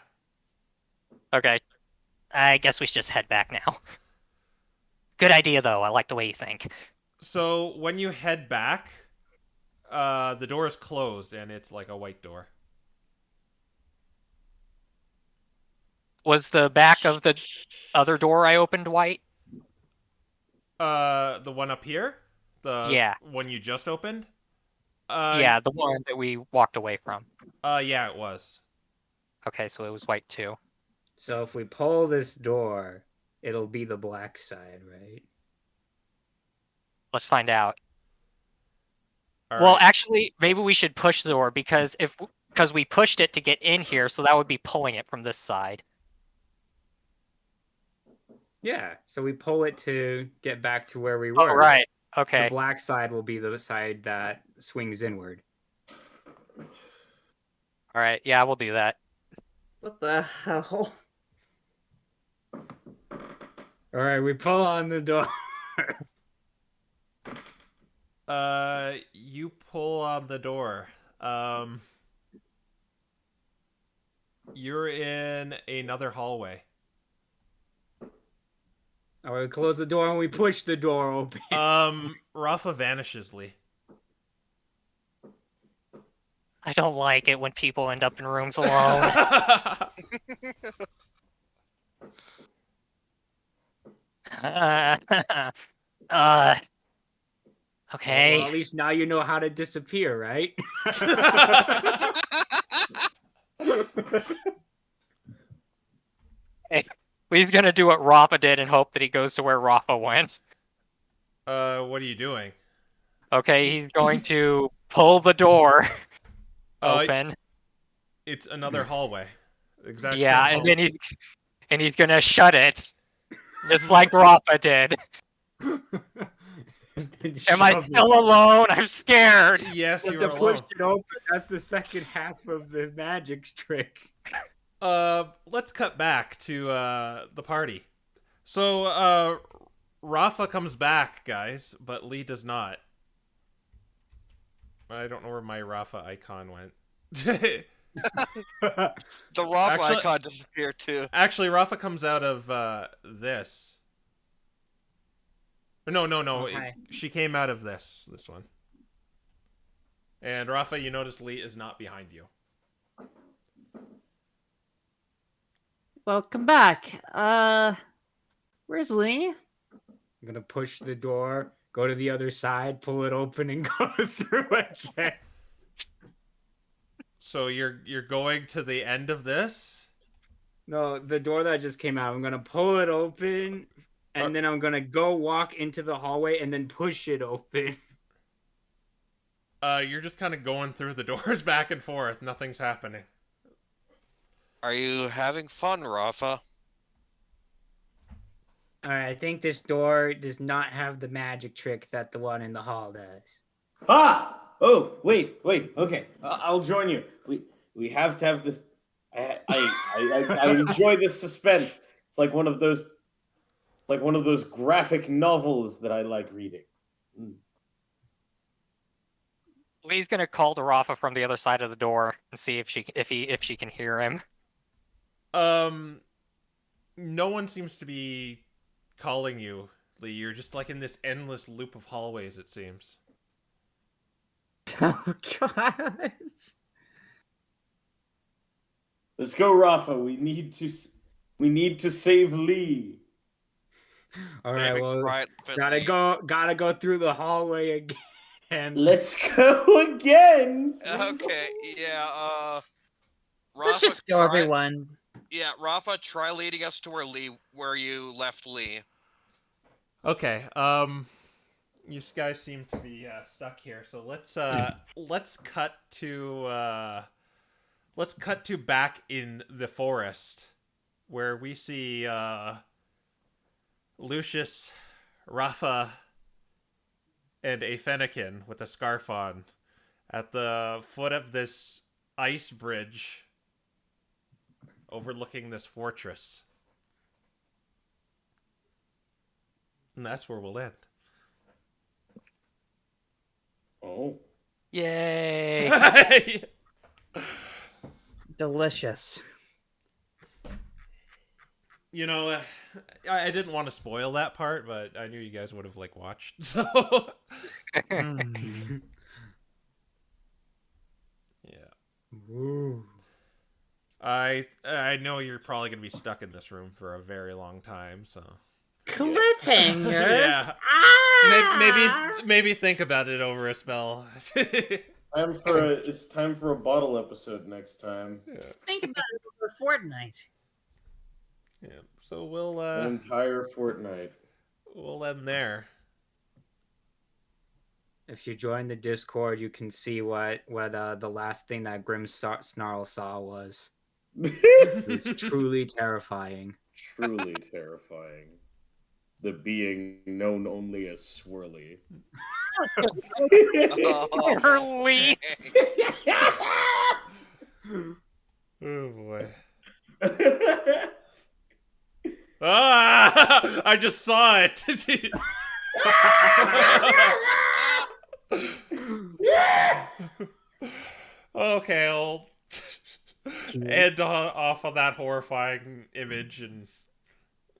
Okay. I guess we should just head back now. Good idea, though. I like the way you think. So when you head back, the door is closed and it's like a white door. Was the back of the other door I opened white? The one up here? Yeah. One you just opened? Yeah, the one that we walked away from. Yeah, it was. Okay, so it was white too. So if we pull this door, it'll be the black side, right? Let's find out. All Well, right. actually, maybe we should push the door because we pushed it to get in here, so that would be pulling it from this side. Yeah, so we pull it to get back to where we were. Oh, right. The Okay. black side will be the side that swings inward. All right. Yeah, we'll do that. What the hell? All right, we pull on the door. You pull on the door. You're in another hallway. All right, we close the door and we push the door open. Raffa vanishes, Lee. I don't like it when people end up in rooms alone. Okay. Well, at least now you know how to disappear, right? He's gonna do what Raffa did and hope that he goes to where Raffa went. What are you doing? Okay, he's going to pull the door Uh, open. It's another hallway. Exact Yeah, same and then hallway. he's gonna shut it, just like Raffa did. Am I still alone? I'm scared. Yes, You you have are to push alone. it open. That's the second half of the magic trick. Let's cut back to the party. So Raffa comes back, guys, but Lee does not. I don't know where my Raffa icon went. The Raffa Actually- icon disappeared too. Actually, Raffa comes out of this. No. Okay. She came out of this one. And Raffa, you notice Lee is not behind you. Welcome back. Where's Lee? I'm gonna push the door, go to the other side, pull it open, and go through again. So you're going to the end of this? No, the door that just came out, I'm gonna pull it open, and then I'm gonna go walk into the hallway and then push it open. You're just kind of going through the doors back and forth. Nothing's happening. Are you having fun, Raffa? Alright, I think this door does not have the magic trick that the one in the hall does. Ah! Oh, wait. Okay, I'll join you. We have to have this. I enjoy this suspense. It's like one of those. It's like one of those graphic novels that I like reading. Lee's gonna call to Raffa from the other side of the door and see if she can hear him. No one seems to be calling you, Lee. You're just like in this endless loop of hallways, it seems. Oh God! Let's go, Rafa. We need to save Lee. Alright, Saving well, Private gotta go through the hallway again. Let's go again. Okay, yeah, Let's Raffa, just go, try- everyone. Yeah, Raffa, try leading us to where you left Lee. Okay. You guys seem to be stuck here, so let's cut to back in the forest, where we see Lucius, Raffa, and a Fennekin with a scarf on at the foot of this ice bridge overlooking this fortress. And that's where we'll end. Oh. Yay! Delicious. You know, I didn't want to spoil that part, but I knew you guys would have watched. So Mm. yeah, Ooh. I know you're probably gonna be stuck in this room for a very long time. So Cliffhangers. yeah, Ah! maybe think about it over a spell. It's time for a bottle episode next time. Think about it over Fortnite. Yeah, so we'll An entire fortnight. we'll end there. If you join the Discord, you can see what the last thing that Grim Snarl saw was. It's truly terrifying. Truly terrifying. The being known only as Swirly. Oh, Lee. Oh boy. Ah! I just saw it. Okay, I'll end off on that horrifying image, and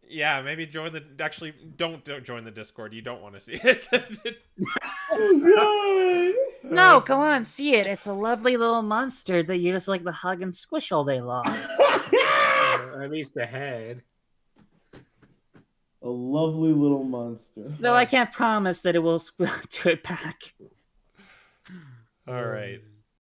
yeah, maybe join the. Actually, don't join the Discord. You don't want to see it. No, come on, see it. It's a lovely little monster that you just like to hug and squish all day long. Or at least the head. A lovely little monster. Though I can't promise that it will do it back. All right.